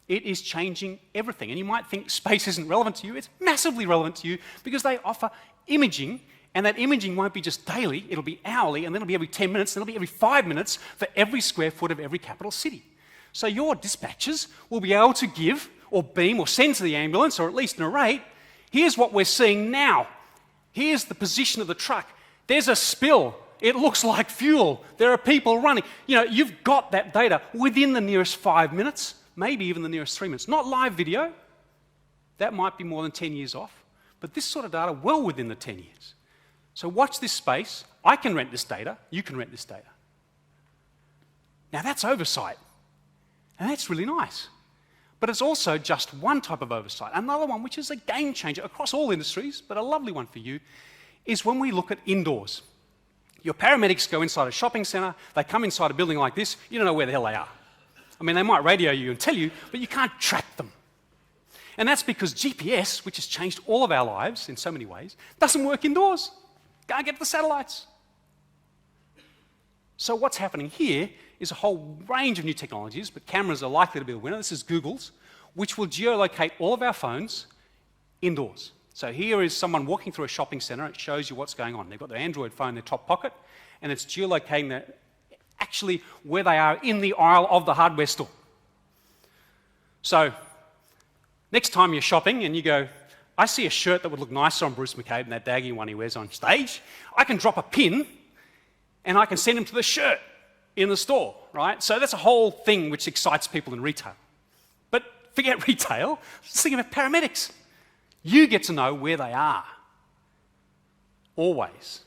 It is changing everything. And you might think space isn't relevant to you. It's massively relevant to you because they offer imaging, and that imaging won't be just daily, it'll be hourly, and then it'll be every 10 minutes, and it'll be every 5 minutes for every square foot of every capital city. So your dispatchers will be able to give, or beam, or send to the ambulance, or at least narrate, here's what we're seeing now. Here's the position of the truck. There's a spill. It looks like fuel. There are people running. You know, you've got that data within the nearest 5 minutes, maybe even the nearest 3 minutes. Not live video. That might be more than 10 years off. But this sort of data, well within the 10 years. So watch this space. I can rent this data. You can rent this data. Now that's oversight. And that's really nice. But it's also just one type of oversight. Another one, which is a game changer across all industries, but a lovely one for you, is when we look at indoors. Your paramedics go inside a shopping centre, they come inside a building like this, you don't know where the hell they are. I mean, they might radio you and tell you, but you can't track them. And that's because GPS, which has changed all of our lives in so many ways, doesn't work indoors. Can't get to the satellites. So what's happening here is a whole range of new technologies, but cameras are likely to be the winner. This is Google's, which will geolocate all of our phones indoors. So here is someone walking through a shopping centre. It shows you what's going on. They've got their Android phone in their top pocket, and it's geolocating actually where they are in the aisle of the hardware store. So next time you're shopping and you go, I see a shirt that would look nicer on Bruce McCabe than that daggy one he wears on stage, I can drop a pin and I can send him to the shirt in the store, right? So that's a whole thing which excites people in retail. But forget retail, just think about paramedics. You get to know where they are, always.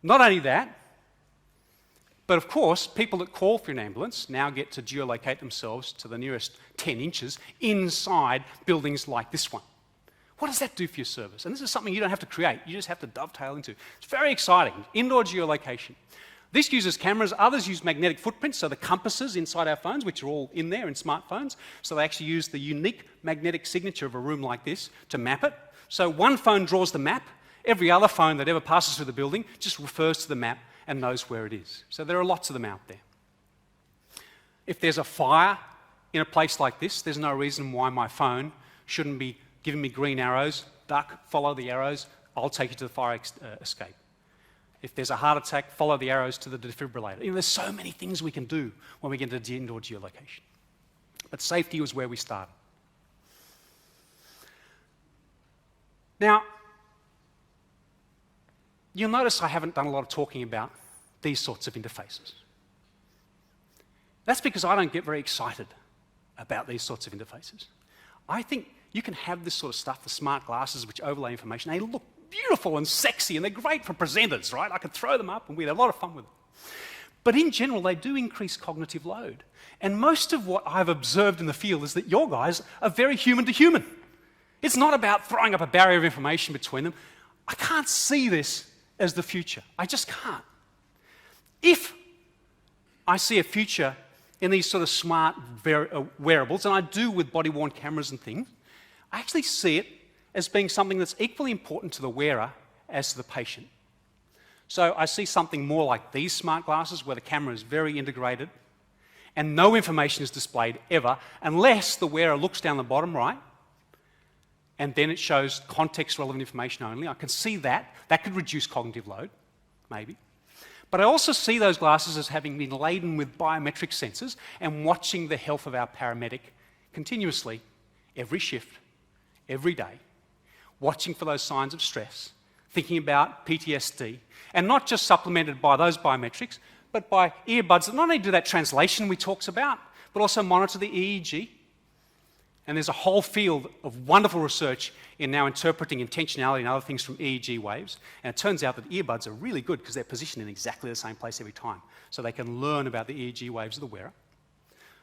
Not only that, But of course, people that call for an ambulance now get to geolocate themselves to the nearest 10 inches inside buildings like this one. What does that do for your service? And this is something you don't have to create, you just have to dovetail into. It's very exciting, indoor geolocation. This uses cameras, others use magnetic footprints, so the compasses inside our phones, which are all in there in smartphones, so they actually use the unique magnetic signature of a room like this to map it. So one phone draws the map, every other phone that ever passes through the building just refers to the map and knows where it is. So there are lots of them out there. If there's a fire in a place like this, there's no reason why my phone shouldn't be giving me green arrows. Duck, follow the arrows, I'll take you to the fire escape. If there's a heart attack, follow the arrows to the defibrillator. You know, there's so many things we can do when we get into indoor geolocation. But safety was where we started. Now, you'll notice I haven't done a lot of talking about these sorts of interfaces. That's because I don't get very excited about these sorts of interfaces. I think you can have this sort of stuff, the smart glasses which overlay information. They look beautiful and sexy and they're great for presenters, right? I could throw them up and we'd have a lot of fun with them. But in general, they do increase cognitive load. And most of what I've observed in the field is that your guys are very human to human. It's not about throwing up a barrier of information between them. I can't see this as the future. I just can't. If I see a future in these sort of smart wearables, and I do with body-worn cameras and things, I actually see it as being something that's equally important to the wearer as to the patient. So I see something more like these smart glasses where the camera is very integrated and no information is displayed ever unless the wearer looks down the bottom right and then it shows context-relevant information only. I can see that. That could reduce cognitive load, maybe. But I also see those glasses as having been laden with biometric sensors and watching the health of our paramedic continuously, every shift, every day, watching for those signs of stress, thinking about PTSD, and not just supplemented by those biometrics, but by earbuds that not only do that translation we talked about, but also monitor the EEG. And there's a whole field of wonderful research in now interpreting intentionality and other things from EEG waves. And it turns out that earbuds are really good because they're positioned in exactly the same place every time. So they can learn about the EEG waves of the wearer.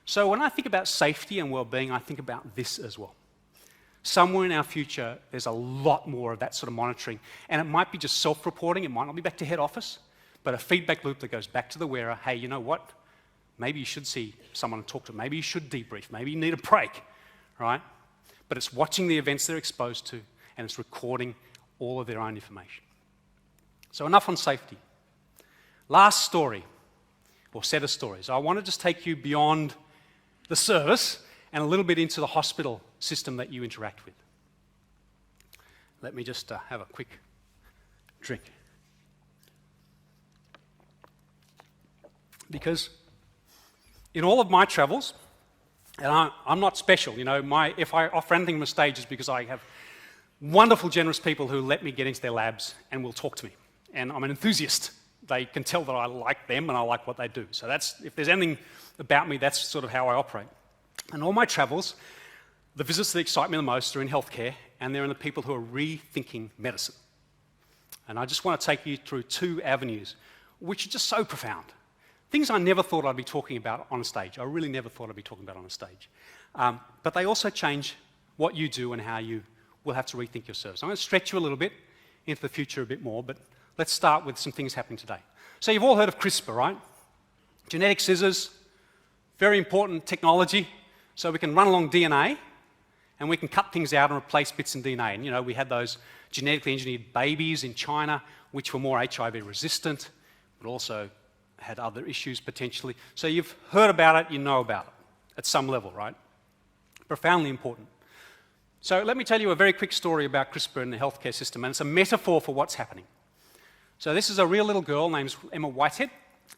So when I think about safety and well-being, I think about this as well. Somewhere in our future, there's a lot more of that sort of monitoring. And it might be just self-reporting. It might not be back to head office, but a feedback loop that goes back to the wearer. Hey, you know what? Maybe you should see someone and talk to them. Maybe you should debrief. Maybe you need a break. Right? But it's watching the events they're exposed to and it's recording all of their own information. So enough on safety. Last story, or set of stories. I want to just take you beyond the service and a little bit into the hospital system that you interact with. Let me just have a quick drink. Because in all of my travels, and I'm not special, you know, if I offer anything on the stage is because I have wonderful, generous people who let me get into their labs and will talk to me. And I'm an enthusiast. They can tell that I like them and I like what they do. So that's, if there's anything about me, that's sort of how I operate. And all my travels, the visits that excite me the most are in healthcare, and they're in the people who are rethinking medicine. And I just want to take you through two avenues, which are just so profound. Things I never thought I'd be talking about on a stage. I really never thought I'd be talking about on a stage. But they also change what you do and how you will have to rethink your service. I'm going to stretch you a little bit into the future a bit more, but let's start with some things happening today. So you've all heard of CRISPR, right? Genetic scissors, very important technology. So we can run along DNA and we can cut things out and replace bits in DNA. And you know, we had those genetically engineered babies in China which were more HIV resistant, but also had other issues potentially. So you've heard about it, you know about it at some level, right? Profoundly important. So let me tell you a very quick story about CRISPR in the healthcare system, and it's a metaphor for what's happening. So this is a real little girl named Emma Whitehead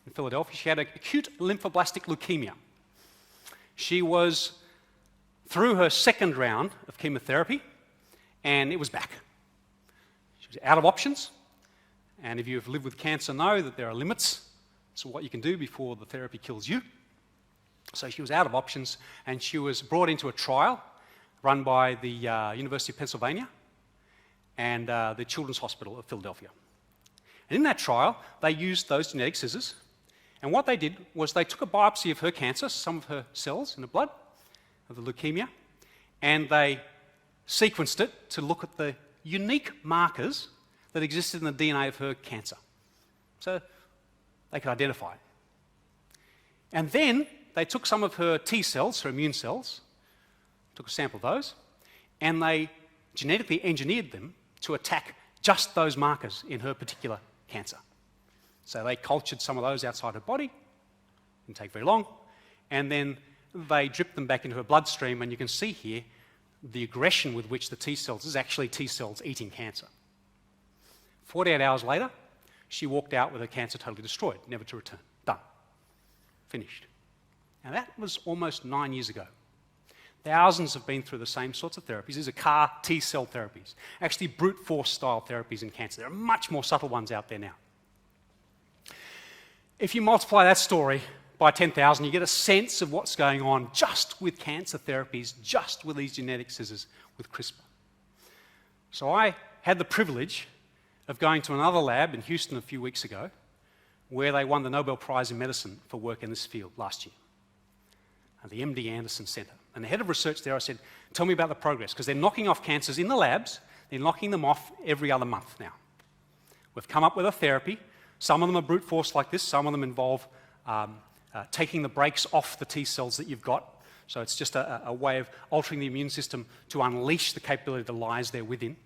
in Philadelphia. She had acute lymphoblastic leukemia. She was through her second round of chemotherapy, and it was back. She was out of options, and if you've lived with cancer, know that there are limits. So what you can do before the therapy kills you. So she was out of options and she was brought into a trial run by the University of Pennsylvania and the Children's Hospital of Philadelphia. And in that trial, they used those genetic scissors And what they did was they took a biopsy of her cancer, some of her cells in the blood, of the leukemia, and they sequenced it to look at the unique markers that existed in the DNA of her cancer. So they could identify it. And then they took some of her T cells, her immune cells, took a sample of those, and they genetically engineered them to attack just those markers in her particular cancer. So they cultured some of those outside her body, didn't take very long, and then they dripped them back into her bloodstream, and you can see here the aggression with which the T cells is actually T cells eating cancer. 48 hours later, she walked out with her cancer totally destroyed, never to return. Done. Finished. Now that was almost 9 years ago. Thousands have been through the same sorts of therapies. These are CAR T-cell therapies, actually brute force style therapies in cancer. There are much more subtle ones out there now. If you multiply that story by 10,000, you get a sense of what's going on just with cancer therapies, just with these genetic scissors with CRISPR. So I had the privilege of going to another lab in Houston a few weeks ago where they won the Nobel Prize in Medicine for work in this field last year, at the MD Anderson Center. And the head of research there, I said, tell me about the progress, because they're knocking off cancers in the labs. They're knocking them off every other month now. We've come up with a therapy. Some of them are brute force like this. Some of them involve taking the brakes off the T cells that you've got. So it's just a way of altering the immune system to unleash the capability that lies there within.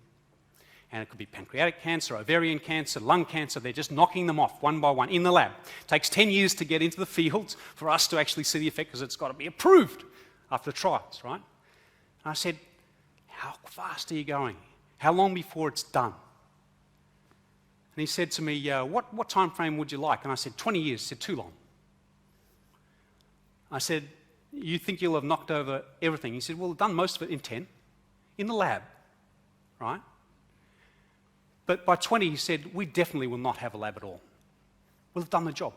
And it could be pancreatic cancer, ovarian cancer, lung cancer. They're just knocking them off one by one in the lab. It takes 10 years to get into the field for us to actually see the effect, because it's got to be approved after the trials, right? And I said, how fast are you going? How long before it's done? And he said to me, what time frame would you like? And I said, 20 years. He said, too long. I said, you think you'll have knocked over everything? He said, well, we've done most of it in 10, in the lab, right? But by 20, he said, we definitely will not have a lab at all. We'll have done the job.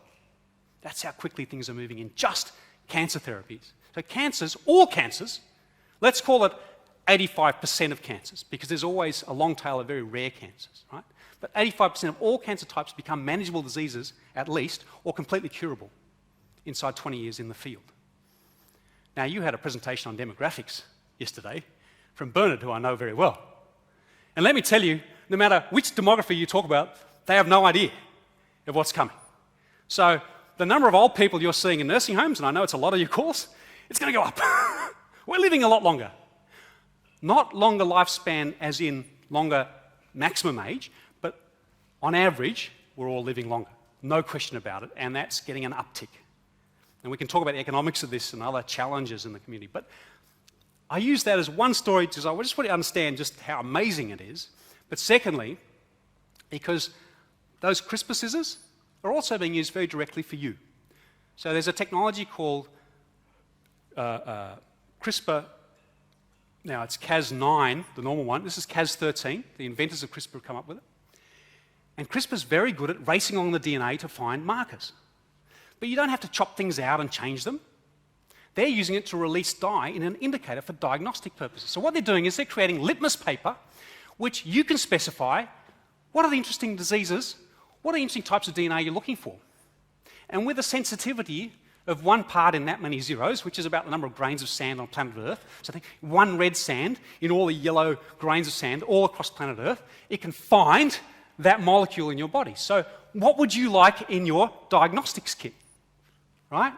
That's how quickly things are moving in just cancer therapies. So cancers, all cancers, let's call it 85% of cancers, because there's always a long tail of very rare cancers, right? But 85% of all cancer types become manageable diseases, at least, or completely curable inside 20 years in the field. Now, you had a presentation on demographics yesterday from Bernard, who I know very well. And let me tell you, no matter which demography you talk about, they have no idea of what's coming. So the number of old people you're seeing in nursing homes, and I know it's a lot of your course, it's going to go up. We're living a lot longer. Not longer lifespan as in longer maximum age, but on average, we're all living longer. No question about it, and that's getting an uptick. And we can talk about the economics of this and other challenges in the community, but I use that as one story because I just want you to understand just how amazing it is. But secondly, because those CRISPR scissors are also being used very directly for you. So there's a technology called CRISPR. Now it's Cas9, the normal one. This is Cas13. The inventors of CRISPR have come up with it. And CRISPR's very good at racing along the DNA to find markers. But you don't have to chop things out and change them. They're using it to release dye in an indicator for diagnostic purposes. So what they're doing is they're creating litmus paper, which you can specify what are the interesting diseases, what are the interesting types of DNA you're looking for. And with a sensitivity of 1 part in that many zeros, which is about the number of grains of sand on planet Earth, so think 1 red sand in all the yellow grains of sand all across planet Earth, it can find that molecule in your body. So what would you like in your diagnostics kit, right?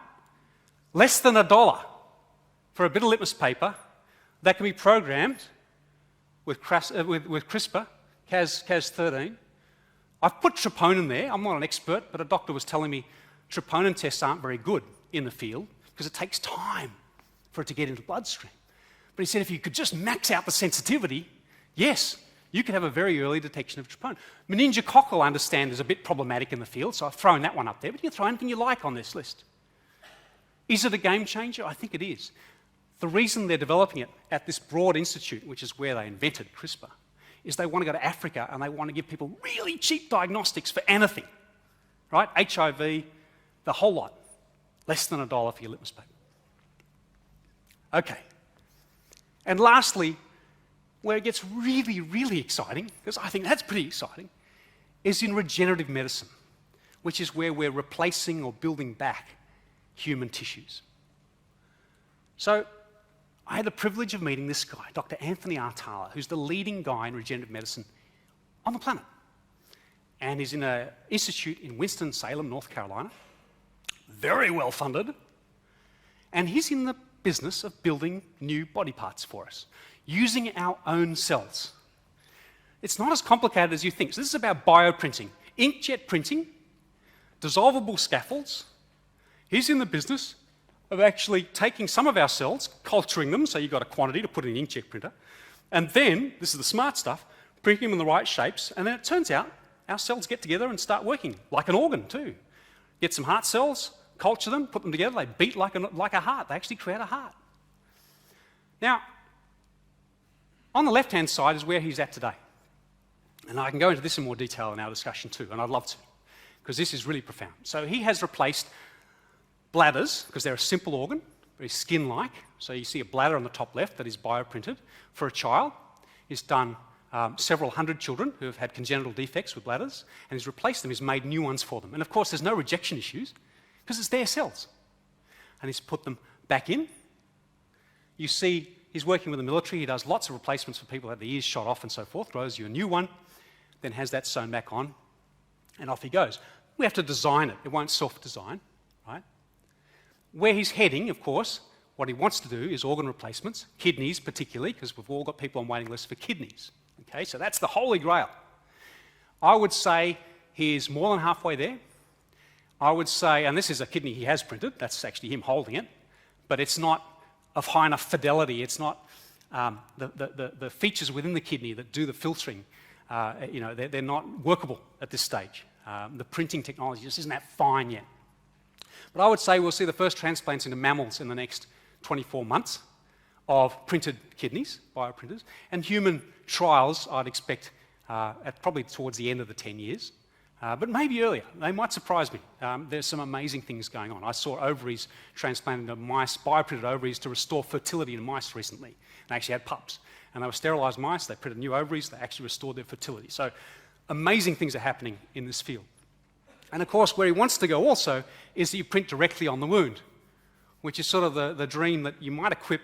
Less than $1 for a bit of litmus paper that can be programmed with CRISPR, Cas13. I've put troponin there. I'm not an expert, but a doctor was telling me troponin tests aren't very good in the field because it takes time for it to get into the bloodstream. But he said if you could just max out the sensitivity, yes, you could have a very early detection of troponin. Meningococcal, I understand, is a bit problematic in the field, so I've thrown that one up there, but you can throw anything you like on this list. Is it a game changer? I think it is. The reason they're developing it at this Broad Institute, which is where they invented CRISPR, is they want to go to Africa and they want to give people really cheap diagnostics for anything, right? HIV, the whole lot. Less than $1 for your litmus paper. Okay. And lastly, where it gets really, really exciting, because I think that's pretty exciting, is in regenerative medicine, which is where we're replacing or building back human tissues. So I had the privilege of meeting this guy, Dr. Anthony Artala, who's the leading guy in regenerative medicine on the planet. And he's in an institute in Winston-Salem, North Carolina, very well funded, and he's in the business of building new body parts for us, using our own cells. It's not as complicated as you think. So this is about bioprinting, inkjet printing, dissolvable scaffolds. He's in the business of actually taking some of our cells, culturing them, so you've got a quantity to put in an inkjet printer, and then, this is the smart stuff, printing them in the right shapes, and then it turns out our cells get together and start working, like an organ too. Get some heart cells, culture them, put them together, they beat like a heart. They actually create a heart. Now, on the left-hand side is where he's at today. And I can go into this in more detail in our discussion too, and I'd love to, because this is really profound. So he has replaced bladders, because they're a simple organ, very skin-like. So you see a bladder on the top left that is bioprinted for a child. He's done several hundred children who have had congenital defects with bladders, and he's replaced them, he's made new ones for them. And of course, there's no rejection issues, because it's their cells. And he's put them back in. You see, he's working with the military, he does lots of replacements for people who had the ears shot off and so forth, grows you a new one, then has that sewn back on, and off he goes. We have to design it, it won't self-design, right? Where he's heading, of course, what he wants to do is organ replacements, kidneys particularly, because we've all got people on waiting lists for kidneys. Okay, so that's the holy grail. I would say he's more than halfway there. I would say, and this is a kidney he has printed, that's actually him holding it, but it's not of high enough fidelity, it's not the features within the kidney that do the filtering, they're not workable at this stage. The printing technology just isn't that fine yet. But I would say we'll see the first transplants into mammals in the next 24 months of printed kidneys, bioprinters, and human trials I'd expect at probably towards the end of the 10 years, but maybe earlier. They might surprise me. There's some amazing things going on. I saw ovaries transplanted into mice, bioprinted ovaries to restore fertility in mice recently. They actually had pups, and they were sterilised mice, they printed new ovaries, they actually restored their fertility. So amazing things are happening in this field. And of course, where he wants to go also is that you print directly on the wound, which is sort of the dream that you might equip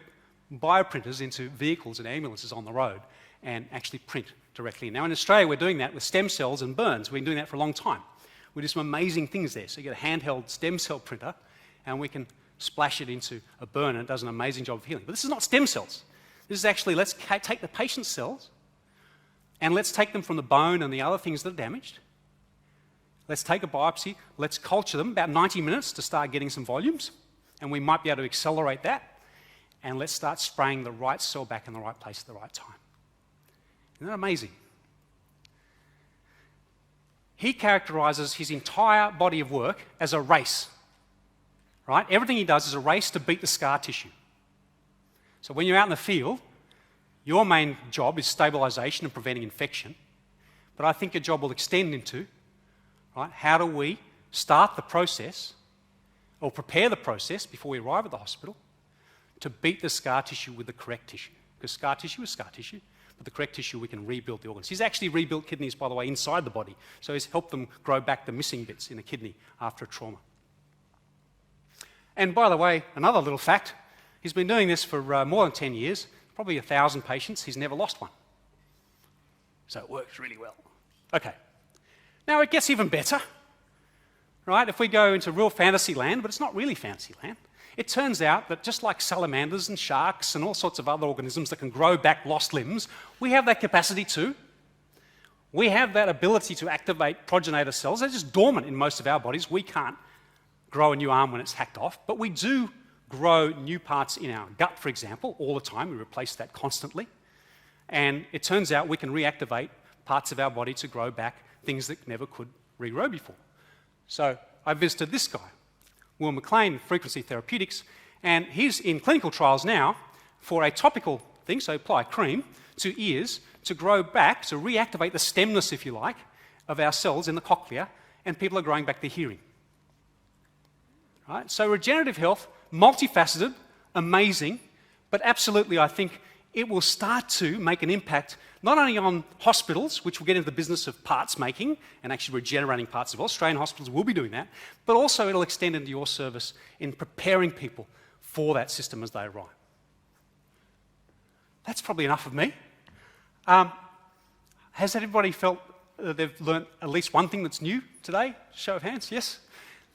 bioprinters into vehicles and ambulances on the road and actually print directly. Now in Australia, we're doing that with stem cells and burns. We've been doing that for a long time. We do some amazing things there. So you get a handheld stem cell printer, and we can splash it into a burn, and it does an amazing job of healing. But this is not stem cells. This is actually, let's take the patient's cells, and let's take them from the bone and the other things that are damaged. Let's take a biopsy, let's culture them, about 90 minutes to start getting some volumes, and we might be able to accelerate that, and let's start spraying the right cell back in the right place at the right time. Isn't that amazing? He characterises his entire body of work as a race, right? Everything he does is a race to beat the scar tissue. So when you're out in the field, your main job is stabilisation and preventing infection, but I think your job will extend into, right, how do we start the process or prepare the process before we arrive at the hospital to beat the scar tissue with the correct tissue? Because scar tissue is scar tissue, but the correct tissue, we can rebuild the organs. He's actually rebuilt kidneys, by the way, inside the body. So he's helped them grow back the missing bits in a kidney after a trauma. And by the way, another little fact, he's been doing this for more than 10 years, probably 1,000 patients. He's never lost one. So it works really well. Okay. Now it gets even better, right? If we go into real fantasy land, but it's not really fantasy land, it turns out that just like salamanders and sharks and all sorts of other organisms that can grow back lost limbs, we have that capacity too. We have that ability to activate progenitor cells. They're just dormant in most of our bodies. We can't grow a new arm when it's hacked off, but we do grow new parts in our gut, for example, all the time. We replace that constantly. And it turns out we can reactivate parts of our body to grow back things that never could regrow before. So I visited this guy, Will McLean, Frequency Therapeutics, and he's in clinical trials now for a topical thing, so apply cream to ears to grow back, to reactivate the stemness, if you like, of our cells in the cochlea, and people are growing back their hearing. Right? So regenerative health, multifaceted, amazing, but absolutely, I think, it will start to make an impact not only on hospitals, which will get into the business of parts making and actually regenerating parts as well. Australian hospitals will be doing that, but also it'll extend into your service in preparing people for that system as they arrive. That's probably enough of me. Has everybody felt they've learnt at least one thing that's new today? Show of hands, yes?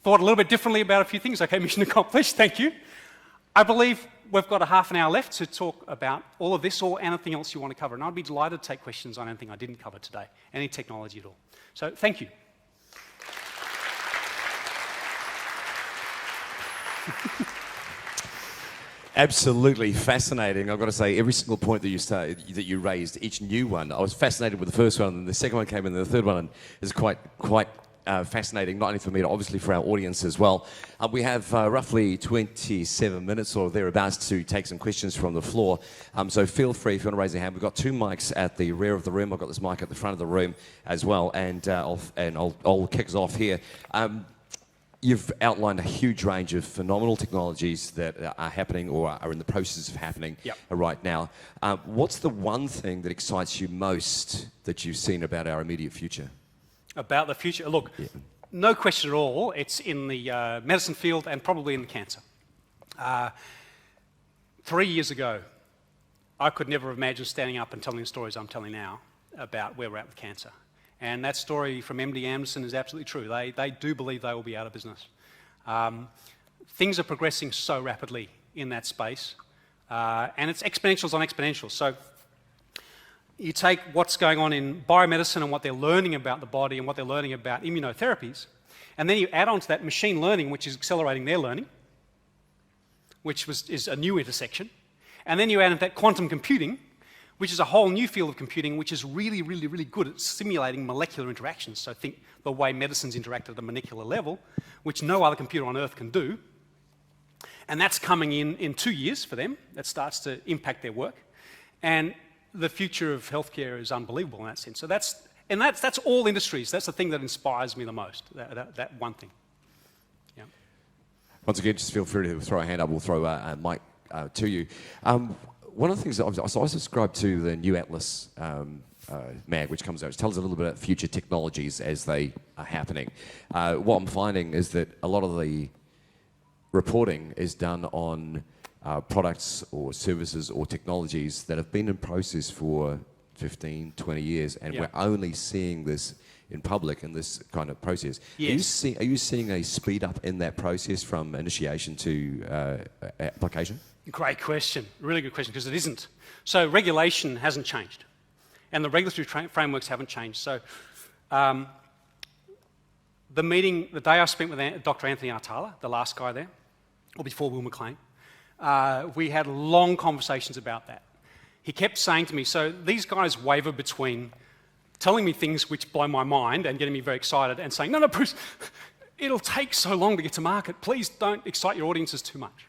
Thought a little bit differently about a few things. Okay, mission accomplished, thank you. I believe we've got a half an hour left to talk about all of this or anything else you want to cover, and I'd be delighted to take questions on anything I didn't cover today, any technology at all. So, thank you. Absolutely fascinating. I've got to say, every single point that you raised, each new one, I was fascinated with the first one, and the second one came in, and the third one is quite fascinating, not only for me, but obviously for our audience as well. We have roughly 27 minutes or thereabouts to take some questions from the floor. So feel free if you want to raise your hand. We've got 2 mics at the rear of the room. I've got this mic at the front of the room as well, and I'll kick us off here. You've outlined a huge range of phenomenal technologies that are happening or are in the process of happening right now. What's the one thing that excites you most that you've seen about our immediate future? About the future? Look, no question at all, it's in the medicine field and probably in cancer. 3 years ago, I could never have imagined standing up and telling the stories I'm telling now about where we're at with cancer. And that story from MD Anderson is absolutely true. They do believe they will be out of business. Things are progressing so rapidly in that space, and it's exponentials on exponentials. So you take what's going on in biomedicine and what they're learning about the body and what they're learning about immunotherapies, and then you add on to that machine learning, which is accelerating their learning, which is a new intersection, and then you add in that quantum computing, which is a whole new field of computing, which is really, really, really good at simulating molecular interactions. So think the way medicines interact at a molecular level, which no other computer on Earth can do. And that's coming in 2 years for them. That starts to impact their work. And the future of healthcare is unbelievable in that sense. So that's all industries. That's the thing that inspires me the most, that one thing. Yeah. Once again, just feel free to throw a hand up. We'll throw a mic to you. One of the things that I subscribe to the new Atlas mag, which comes out, which tells us a little bit about future technologies as they are happening. What I'm finding is that a lot of the reporting is done on products or services or technologies that have been in process for 15, 20 years, and we're only seeing this in public in this kind of process. Yes. Are you seeing a speed up in that process from initiation to application? Great question, really good question, because it isn't. So regulation hasn't changed, and the regulatory frameworks haven't changed. So the day I spent with Dr. Anthony Artala, the last guy there, or before Will McLean, we had long conversations about that. He kept saying to me, so these guys waver between telling me things which blow my mind and getting me very excited and saying, no, Bruce, it'll take so long to get to market. Please don't excite your audiences too much.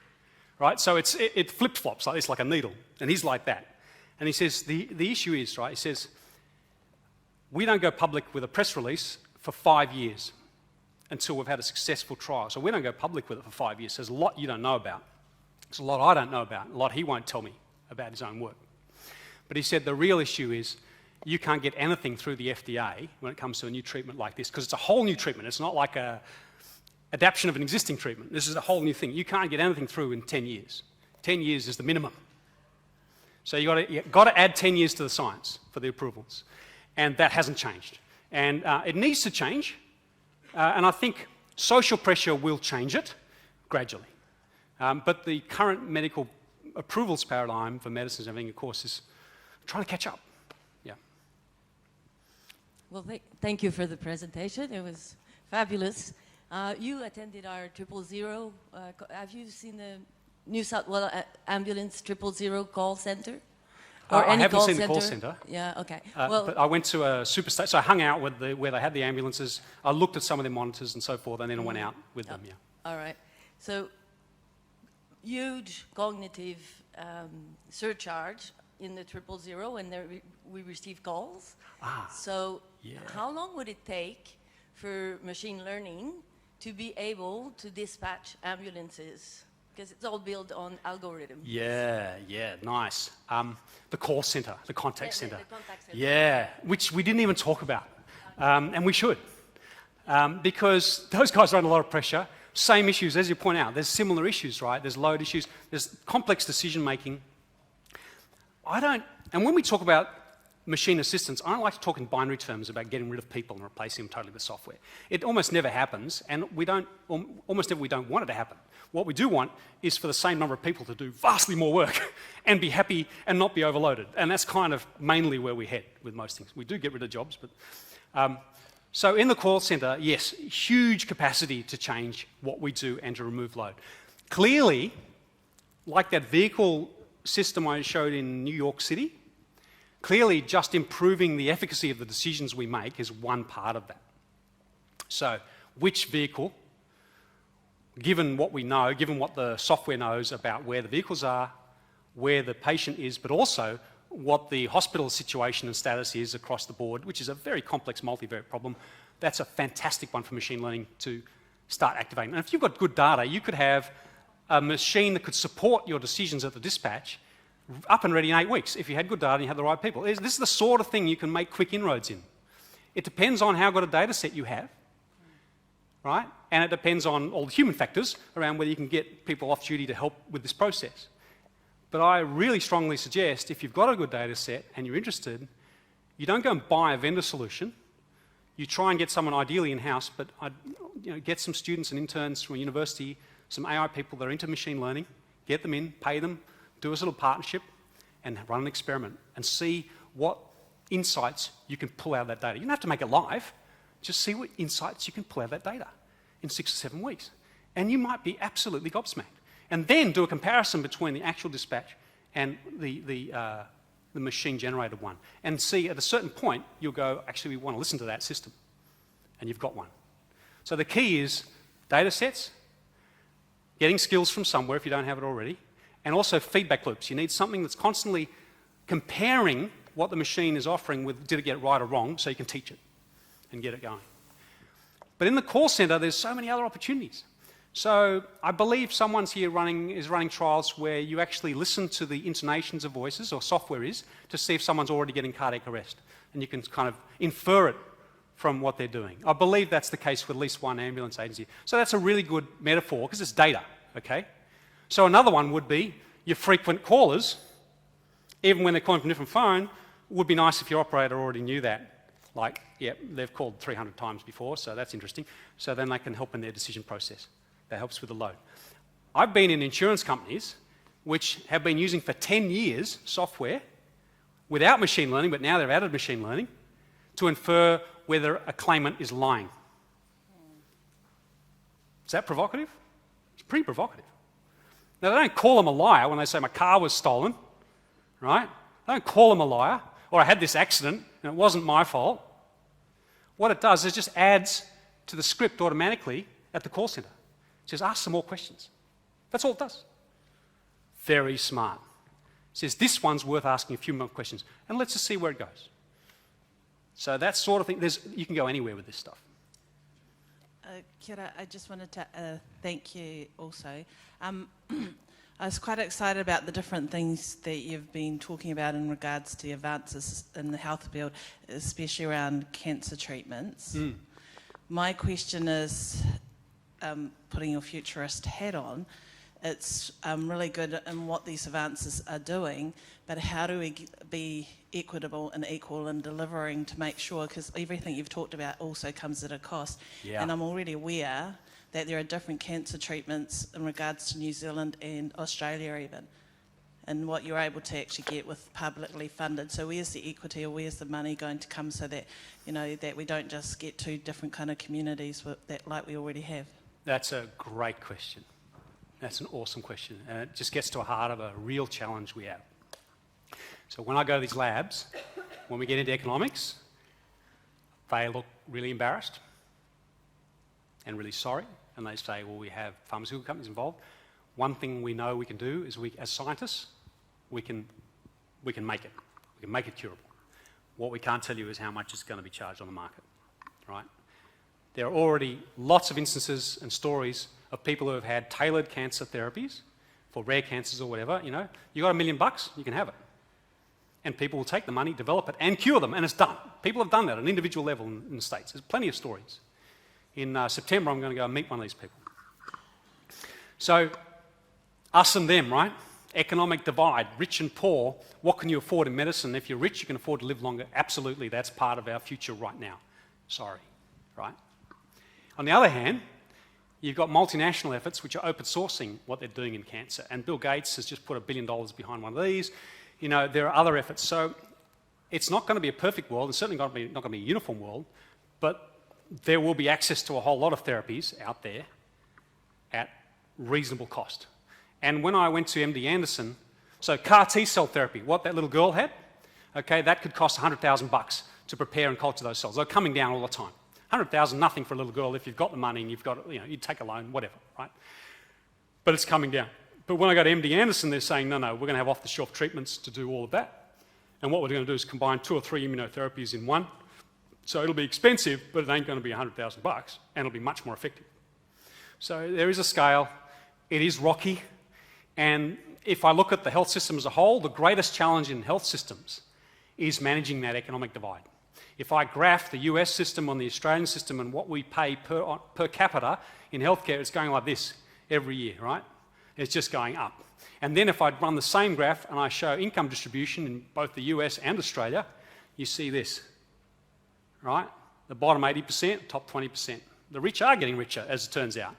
Right? So it flip-flops like this, like a needle. And he's like that. And he says, the issue is, right, he says, we don't go public with a press release for 5 years until we've had a successful trial. So we don't go public with it for 5 years. There's a lot you don't know about. There's a lot I don't know about, a lot he won't tell me about his own work. But he said the real issue is you can't get anything through the FDA when it comes to a new treatment like this, because it's a whole new treatment. It's not like a adaptation of an existing treatment. This is a whole new thing. You can't get anything through in 10 years. 10 years is the minimum. So you've got to add 10 years to the science for the approvals. And that hasn't changed. And it needs to change. And I think social pressure will change it gradually. But the current medical approvals paradigm for medicines and everything, of course, is trying to catch up. Yeah. Well, thank you for the presentation. It was fabulous. You attended our 000. Have you seen the New South Wales Ambulance 000 call center? Or I haven't seen the call center. Yeah, okay. But I went to a superstation, so I hung out with where they had the ambulances. I looked at some of their monitors and so forth, and then I went out with them, All right. So, huge cognitive surcharge in the 000, and we receive calls. So, how long would it take for machine learning to be able to dispatch ambulances because it's all built on algorithm. Yeah, nice. The call center, the contact center. The contact center. Yeah, which we didn't even talk about, and we should, because those guys are under a lot of pressure. Same issues, as you point out. There's similar issues, right? There's load issues. There's complex decision making. And when we talk about machine assistance, I don't like to talk in binary terms about getting rid of people and replacing them totally with software. It almost never happens, and almost never we don't want it to happen. What we do want is for the same number of people to do vastly more work and be happy and not be overloaded. And that's kind of mainly where we head with most things. We do get rid of jobs, but so in the call center, yes, huge capacity to change what we do and to remove load. Clearly, like that vehicle system I showed in New York City, clearly just improving the efficacy of the decisions we make is one part of that. So which vehicle, given what we know, given what the software knows about where the vehicles are, where the patient is, but also what the hospital situation and status is across the board, which is a very complex multivariate problem, that's a fantastic one for machine learning to start activating. And if you've got good data, you could have a machine that could support your decisions at the dispatch up and ready in 8 weeks if you had good data and you had the right people. This is the sort of thing you can make quick inroads in. It depends on how good a data set you have, right? And it depends on all the human factors around whether you can get people off duty to help with this process. But I really strongly suggest if you've got a good data set and you're interested, you don't go and buy a vendor solution. You try and get someone ideally in-house, but get some students and interns from a university, some AI people that are into machine learning, get them in, pay them, do a little partnership and run an experiment and see what insights you can pull out of that data. You don't have to make it live, just see what insights you can pull out of that data in 6 or 7 weeks. And you might be absolutely gobsmacked. And then do a comparison between the actual dispatch and the machine-generated one. And see, at a certain point, you'll go, actually, we want to listen to that system. And you've got one. So the key is data sets, getting skills from somewhere if you don't have it already, and also feedback loops. You need something that's constantly comparing what the machine is offering with did it get it right or wrong, so you can teach it and get it going. But in the call center, there's so many other opportunities. So I believe someone's here is running trials where you actually listen to the intonations of voices, or software is, to see if someone's already getting cardiac arrest. And you can kind of infer it from what they're doing. I believe that's the case with at least one ambulance agency. So that's a really good metaphor, because it's data, okay? So another one would be your frequent callers, even when they're calling from a different phone, would be nice if your operator already knew that. Like, yeah, they've called 300 times before, so that's interesting. So then they can help in their decision process. That helps with the load. I've been in insurance companies which have been using for 10 years software without machine learning, but now they've added machine learning to infer whether a claimant is lying. Is that provocative? It's pretty provocative. Now, they don't call them a liar when they say my car was stolen, right? They don't call them a liar, or I had this accident and it wasn't my fault. What it does is just adds to the script automatically at the call center. It says, ask some more questions. That's all it does. Very smart. It says, this one's worth asking a few more questions, and let's just see where it goes. So that sort of thing, you can go anywhere with this stuff. Kia, I just wanted to thank you also. I was quite excited about the different things that you've been talking about in regards to advances in the health field, especially around cancer treatments. My question is, putting your futurist hat on, it's really good in what these advances are doing, but how do we be equitable and equal in delivering to make sure, because everything you've talked about also comes at a cost. Yeah. And I'm already aware that there are different cancer treatments in regards to New Zealand and Australia even, and what you're able to actually get with publicly funded. So where's the equity, or where's the money going to come so that, that we don't just get two different kind of communities like we already have? That's a great question. That's an awesome question. And it just gets to the heart of a real challenge we have. So when I go to these labs, when we get into economics, they look really embarrassed and really sorry. And they say, well, we have pharmaceutical companies involved. One thing we know we can do is as scientists, we can make it. We can make it curable. What we can't tell you is how much it's going to be charged on the market, right? There are already lots of instances and stories of people who have had tailored cancer therapies for rare cancers or whatever, you know, you got $1 million, you can have it. And people will take the money, develop it, and cure them, and it's done. People have done that at an individual level in the States. There's plenty of stories. In September, I'm going to go and meet one of these people. So, us and them, right? Economic divide, rich and poor. What can you afford in medicine? If you're rich, you can afford to live longer. Absolutely, that's part of our future right now. Sorry, right? On the other hand, you've got multinational efforts which are open sourcing what they're doing in cancer. And Bill Gates has just put $1 billion behind one of these. You know, there are other efforts. So it's not going to be a perfect world, and certainly not going to be a uniform world, but there will be access to a whole lot of therapies out there at reasonable cost. And when I went to MD Anderson, so CAR T-cell therapy, what that little girl had, okay, that could cost $100,000 to prepare and culture those cells. They're coming down all the time. $100,000, nothing for a little girl if you've got the money and you've got, you know, you'd take a loan, whatever, right? But it's coming down. But when I go to MD Anderson, they're saying, no, we're going to have off-the-shelf treatments to do all of that. And what we're going to do is combine 2 or 3 immunotherapies in one. So it'll be expensive, but it ain't going to be $100,000, and it'll be much more effective. So there is a scale. It is rocky. And if I look at the health system as a whole, the greatest challenge in health systems is managing that economic divide. If I graph the US system on the Australian system and what we pay per capita in healthcare, it's going like this every year, right? It's just going up. And then if I run the same graph and I show income distribution in both the US and Australia, you see this, right? The bottom 80%, top 20%. The rich are getting richer, as it turns out.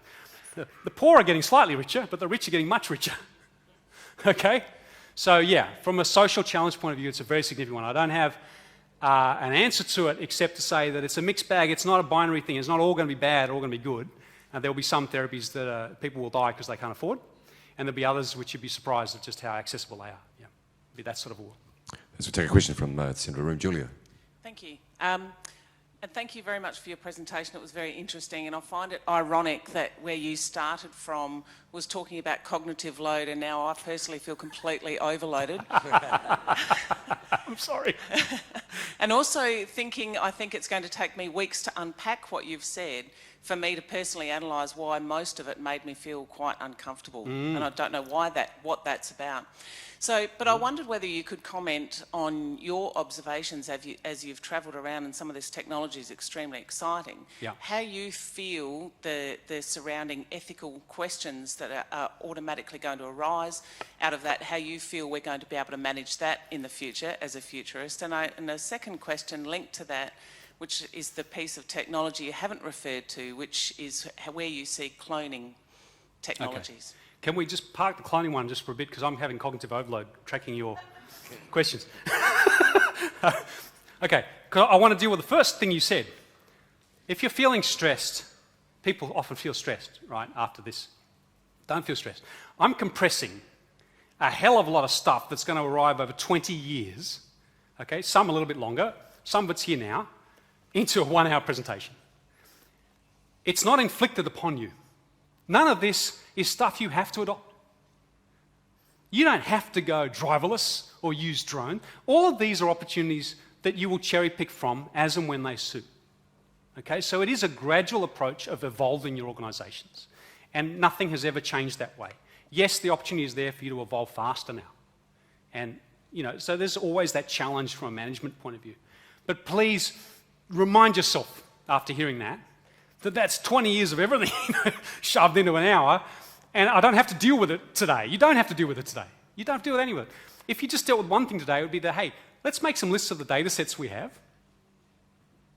The poor are getting slightly richer, but the rich are getting much richer. Okay? So yeah, from a social challenge point of view, it's a very significant one. I don't have an answer to it except to say that it's a mixed bag. It's not a binary thing. It's not all going to be bad, all going to be good. There'll be some therapies that people will die because they can't afford, and there'll be others which you'd be surprised at just how accessible they are. Yeah, it'll be that sort of a world. Let's take a question from the centre room. Julia. Thank you. And thank you very much for your presentation. It was very interesting, and I find it ironic that where you started from was talking about cognitive load, and now I personally feel completely overloaded. I'm sorry. And also thinking, I think it's going to take me weeks to unpack what you've said for me to personally analyse why most of it made me feel quite uncomfortable. And I don't know what that's about. So, but I wondered whether you could comment on your observations as you've travelled around, and some of this technology is extremely exciting. Yeah. How you feel the surrounding ethical questions that are automatically going to arise out of that, how you feel we're going to be able to manage that in the future as a futurist. And a second question linked to that, which is the piece of technology you haven't referred to, which is where you see cloning technologies. Okay. Can we just park the cloning one just for a bit, because I'm having cognitive overload tracking your questions. Okay, I want to deal with the first thing you said. If you're feeling stressed, people often feel stressed, right, after this. Don't feel stressed. I'm compressing a hell of a lot of stuff that's going to arrive over 20 years, okay, some a little bit longer, some of it's here now, into a 1-hour presentation. It's not inflicted upon you. None of this is stuff you have to adopt. You don't have to go driverless or use drone. All of these are opportunities that you will cherry pick from as and when they suit. Okay, so it is a gradual approach of evolving your organisations, and nothing has ever changed that way. Yes, the opportunity is there for you to evolve faster now, and you know, so there's always that challenge from a management point of view. But please remind yourself after hearing that that's 20 years of everything shoved into an hour, and I don't have to deal with it today. You don't have to deal with it today. You don't have to deal with any of it. If you just dealt with one thing today, it would be that, hey, let's make some lists of the data sets we have,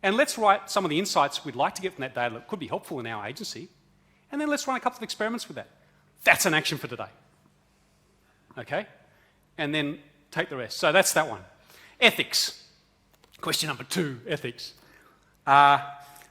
and let's write some of the insights we'd like to get from that data that could be helpful in our agency, and then let's run a couple of experiments with that. That's an action for today. Okay? And then take the rest. So that's that one. Ethics. Question number 2, ethics.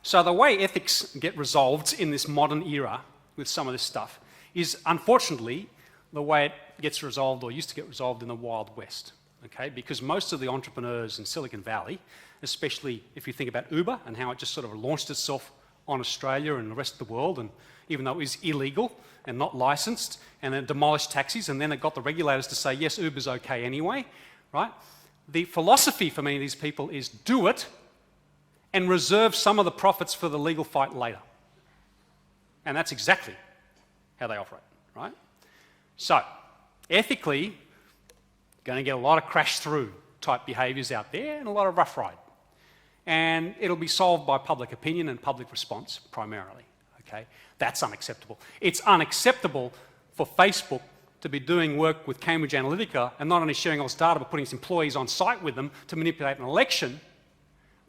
So the way ethics get resolved in this modern era with some of this stuff is, unfortunately, the way it gets resolved or used to get resolved in the Wild West, okay? Because most of the entrepreneurs in Silicon Valley, especially if you think about Uber and how it just sort of launched itself on Australia and the rest of the world, and even though it was illegal and not licensed, and then demolished taxis, and then it got the regulators to say, yes, Uber's okay anyway, right? The philosophy for many of these people is do it and reserve some of the profits for the legal fight later. And that's exactly how they operate, right? So, ethically, going to get a lot of crash-through type behaviours out there and a lot of rough ride. And it'll be solved by public opinion and public response primarily. Okay, that's unacceptable. It's unacceptable for Facebook to be doing work with Cambridge Analytica and not only sharing all its data but putting its employees on site with them to manipulate an election,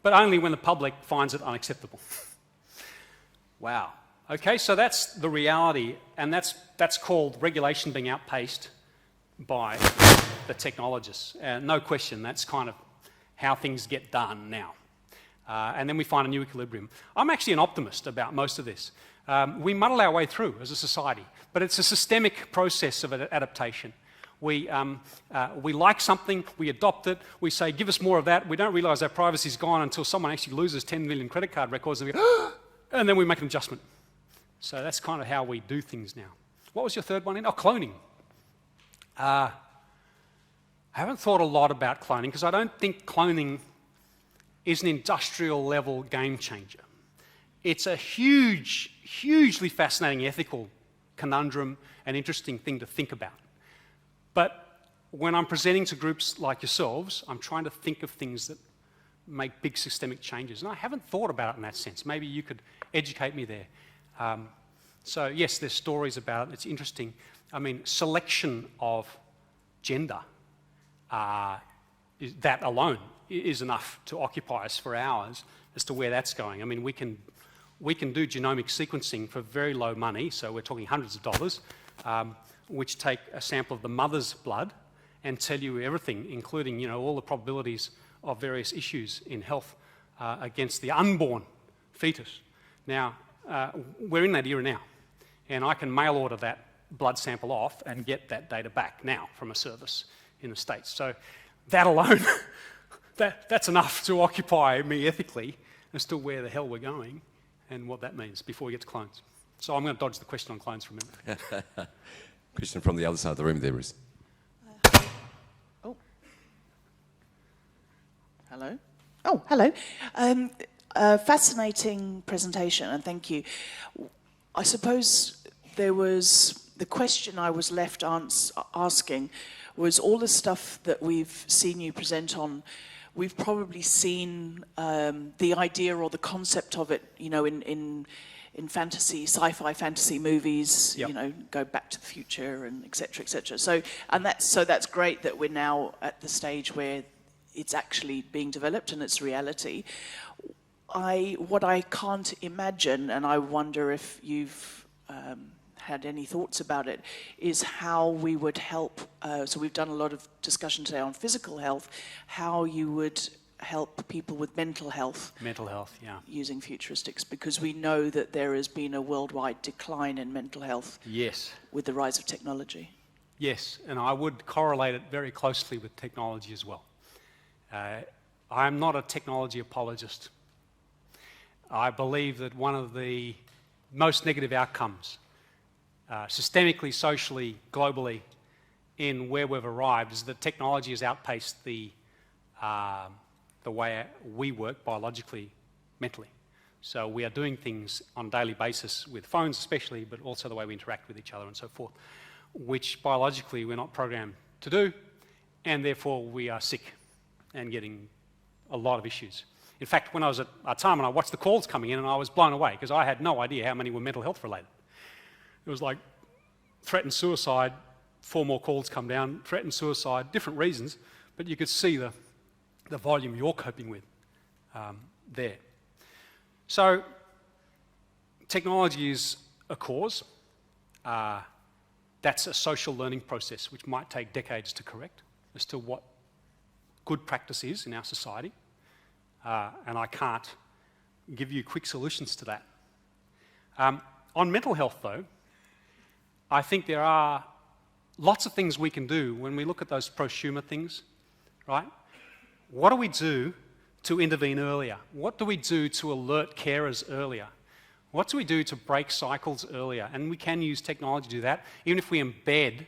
but only when the public finds it unacceptable. Wow. Okay, so that's the reality, and that's called regulation being outpaced by the technologists. No question, that's kind of how things get done now. And then we find a new equilibrium. I'm actually an optimist about most of this. We muddle our way through as a society, but it's a systemic process of adaptation. We like something, we adopt it, we say, give us more of that. We don't realise our privacy's gone until someone actually loses 10 million credit card records, and, and then we make an adjustment. So that's kind of how we do things now. What was your third one in? Oh, cloning. I haven't thought a lot about cloning because I don't think cloning is an industrial level game changer. It's a hugely fascinating ethical conundrum and interesting thing to think about. But when I'm presenting to groups like yourselves, I'm trying to think of things that make big systemic changes. And I haven't thought about it in that sense. Maybe you could educate me there. So yes, there's stories about it. It's interesting. I mean, selection of gender, that alone is enough to occupy us for hours as to where that's going. I mean, we can do genomic sequencing for very low money, so we're talking hundreds of dollars, which take a sample of the mother's blood and tell you everything, including, you know, all the probabilities of various issues in health against the unborn fetus. Now, we're in that era now, and I can mail order that blood sample off and get that data back now from a service in the States. So that alone, that's enough to occupy me ethically as to where the hell we're going and what that means before we get to clones. So I'm going to dodge the question on clones for a minute. Question from the other side of the room there is. Oh. Hello. Oh, hello. Fascinating presentation, and thank you. I suppose there was the question I was left asking was all the stuff that we've seen you present on. We've probably seen the idea or the concept of it, you know, in fantasy, sci-fi fantasy movies. Yep. You know, go Back to the Future and et cetera, et cetera. So that's great that we're now at the stage where it's actually being developed and it's reality. What I can't imagine, and I wonder if you've had any thoughts about it, is how we would help. So we've done a lot of discussion today on physical health, how you would help people with mental health. Mental health, yeah. Using futuristics, because we know that there has been a worldwide decline in mental health. Yes. With the rise of technology. Yes, and I would correlate it very closely with technology as well. I'm not a technology apologist. I believe that one of the most negative outcomes, systemically, socially, globally, in where we've arrived is that technology has outpaced the way we work biologically, mentally. So we are doing things on a daily basis with phones especially, but also the way we interact with each other and so forth, which biologically we're not programmed to do, and therefore we are sick and getting a lot of issues. In fact, when I was at our time and I watched the calls coming in, and I was blown away because I had no idea how many were mental health related. It was like threatened suicide, 4 more calls come down, threatened suicide, different reasons, but you could see the volume you're coping with there. So technology is a cause. That's a social learning process which might take decades to correct as to what good practice is in our society. And I can't give you quick solutions to that. On mental health, though, I think there are lots of things we can do when we look at those prosumer things, right? What do we do to intervene earlier? What do we do to alert carers earlier? What do we do to break cycles earlier? And we can use technology to do that, even if we embed,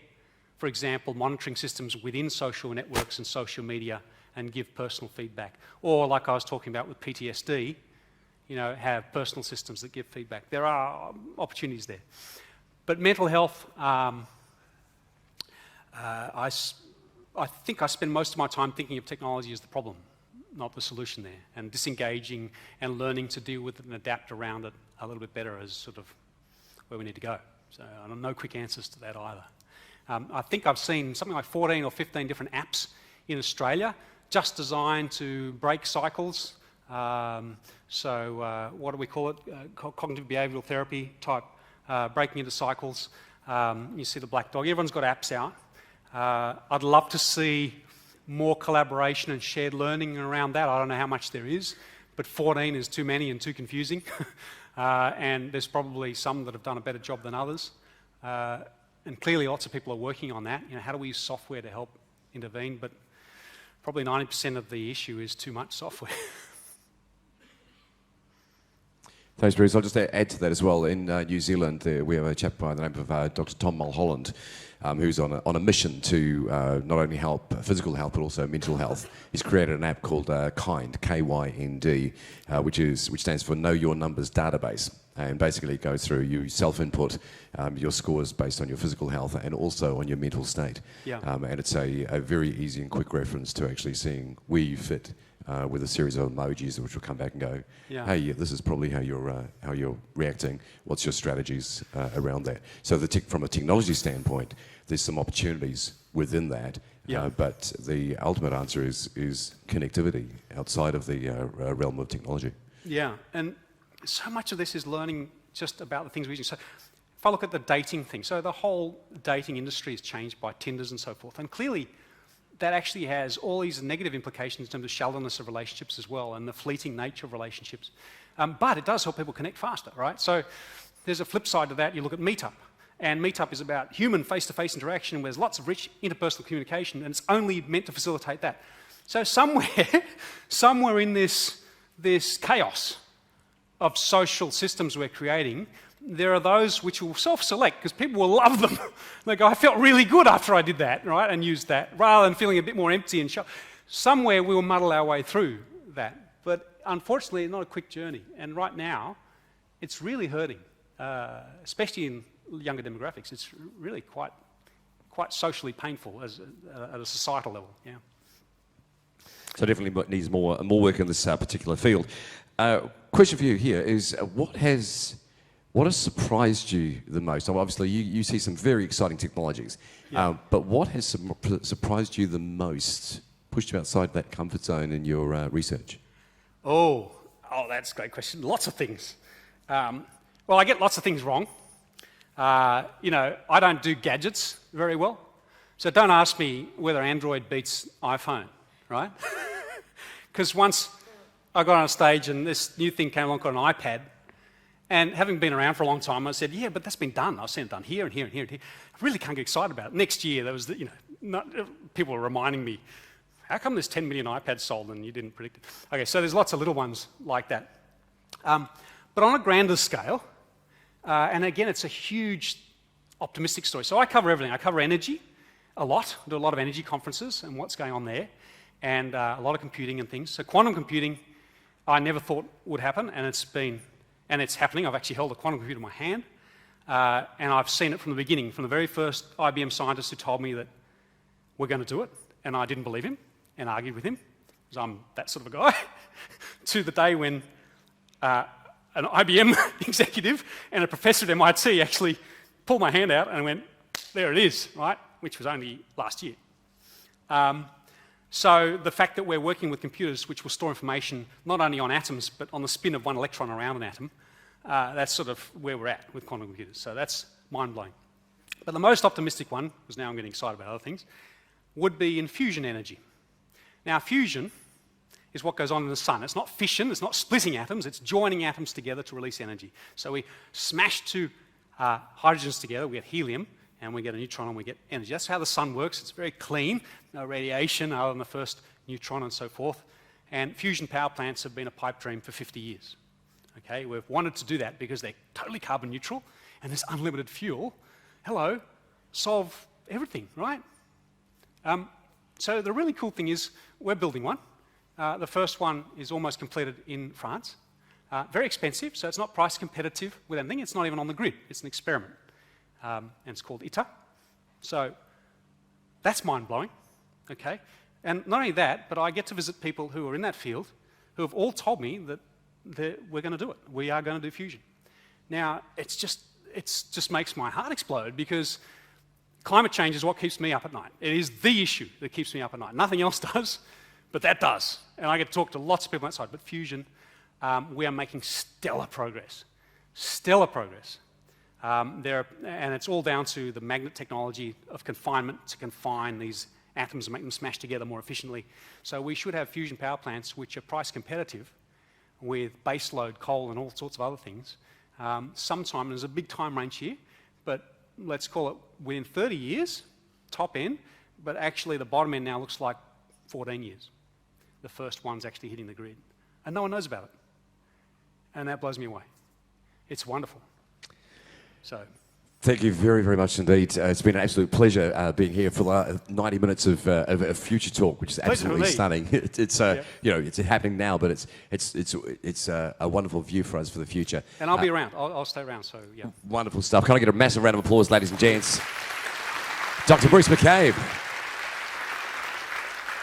for example, monitoring systems within social networks and social media and give personal feedback. Or, like I was talking about with PTSD, you know, have personal systems that give feedback. There are opportunities there. But mental health, I think I spend most of my time thinking of technology as the problem, not the solution there, and disengaging and learning to deal with it and adapt around it a little bit better as sort of where we need to go. So I don't know quick answers to that either. I think I've seen something like 14 or 15 different apps in Australia just designed to break cycles. What do we call it? Cognitive behavioural therapy type, breaking into cycles. You see the black dog. Everyone's got apps out. I'd love to see more collaboration and shared learning around that. I don't know how much there is, but 14 is too many and too confusing. And there's probably some that have done a better job than others. And clearly lots of people are working on that. You know, how do we use software to help intervene? But probably 90% of the issue is too much software. Thanks, Bruce. I'll just add to that as well. In New Zealand, we have a chap by the name of Dr. Tom Mulholland, who's on a mission to not only help physical health but also mental health. He's created an app called KYND, K-Y-N-D, which stands for Know Your Numbers Database, and basically it goes through you self-input your scores based on your physical health and also on your mental state. Yeah. And it's a very easy and quick reference to actually seeing where you fit. With a series of emojis which will come back and go, yeah. Hey, this is probably how you're reacting. What's your strategies around that? So from a technology standpoint, there's some opportunities within that. Yeah. But the ultimate answer is connectivity outside of the realm of technology. Yeah, and so much of this is learning just about the things we do. So if I look at the dating thing, so the whole dating industry has changed by Tinders and so forth, and clearly that actually has all these negative implications in terms of shallowness of relationships as well and the fleeting nature of relationships. But it does help people connect faster, right? So there's a flip side to that. You look at Meetup, and Meetup is about human face-to-face interaction where there's lots of rich interpersonal communication, and it's only meant to facilitate that. So somewhere in this chaos of social systems we're creating, there are those which will self-select because people will love them. They go, I felt really good after I did that, right, and used that, rather than feeling a bit more empty and somewhere we will muddle our way through that. But unfortunately, it's not a quick journey. And right now, it's really hurting, especially in younger demographics. It's really quite socially painful at a societal level. Yeah. So definitely needs more work in this particular field. Question for you here is, what has surprised you the most? Obviously, you see some very exciting technologies, yeah. But what has surprised you the most, pushed you outside that comfort zone in your research? Oh, that's a great question. Lots of things. Well, I get lots of things wrong. I don't do gadgets very well, so don't ask me whether Android beats iPhone, right? Because once I got on stage and this new thing came along called an iPad, and having been around for a long time, I said, yeah, but that's been done. I've seen it done here and here and here and here. I really can't get excited about it. Next year, there was, people were reminding me, how come there's 10 million iPads sold and you didn't predict it? Okay, so there's lots of little ones like that. But on a grander scale, and again, it's a huge optimistic story. So I cover everything. I cover energy a lot. I do a lot of energy conferences and what's going on there, and a lot of computing and things. So quantum computing, I never thought would happen, and it's happening. I've actually held a quantum computer in my hand, and I've seen it from the beginning, from the very first IBM scientist who told me that we're going to do it, and I didn't believe him and argued with him, because I'm that sort of a guy, to the day when an IBM executive and a professor at MIT actually pulled my hand out and went, there it is, right, which was only last year. So the fact that we're working with computers which will store information not only on atoms but on the spin of one electron around an atom, that's sort of where we're at with quantum computers. So that's mind-blowing. But the most optimistic one, because now I'm getting excited about other things, would be in fusion energy. Now fusion is what goes on in the sun. It's not fission, it's not splitting atoms, it's joining atoms together to release energy. So we smash two hydrogens together, we get helium, and we get a neutron and we get energy. That's how the sun works. It's very clean, no radiation other than the first neutron and so forth. And fusion power plants have been a pipe dream for 50 years. Okay, we've wanted to do that because they're totally carbon neutral and there's unlimited fuel. Hello, solve everything, right? So the really cool thing is we're building one. The first one is almost completed in France. Very expensive, so it's not price competitive with anything. It's not even on the grid. It's an experiment. And it's called ITER. So That's mind-blowing, okay? And not only that, but I get to visit people who are in that field who have all told me that we're going to do it. We are going to do fusion. Now, it just makes my heart explode because climate change is what keeps me up at night. It is the issue that keeps me up at night. Nothing else does, but that does. And I get to talk to lots of people outside. But fusion, we are making stellar progress. Stellar progress. And it's all down to the magnet technology of confinement to confine these atoms and make them smash together more efficiently. So we should have fusion power plants which are price competitive with baseload coal and all sorts of other things. Sometime, there's a big time range here, but let's call it within 30 years, top end, but actually the bottom end now looks like 14 years. The first one's actually hitting the grid. And no one knows about it. And that blows me away. It's wonderful. So, thank you very, very much indeed. It's been an absolute pleasure being here for 90 minutes of Future Talk, which is absolutely stunning. It's happening now, but it's a wonderful view for us for the future. And I'll be around. I'll stay around. So yeah. Wonderful stuff. Can I get a massive round of applause, ladies and gents? Dr. Bruce McCabe.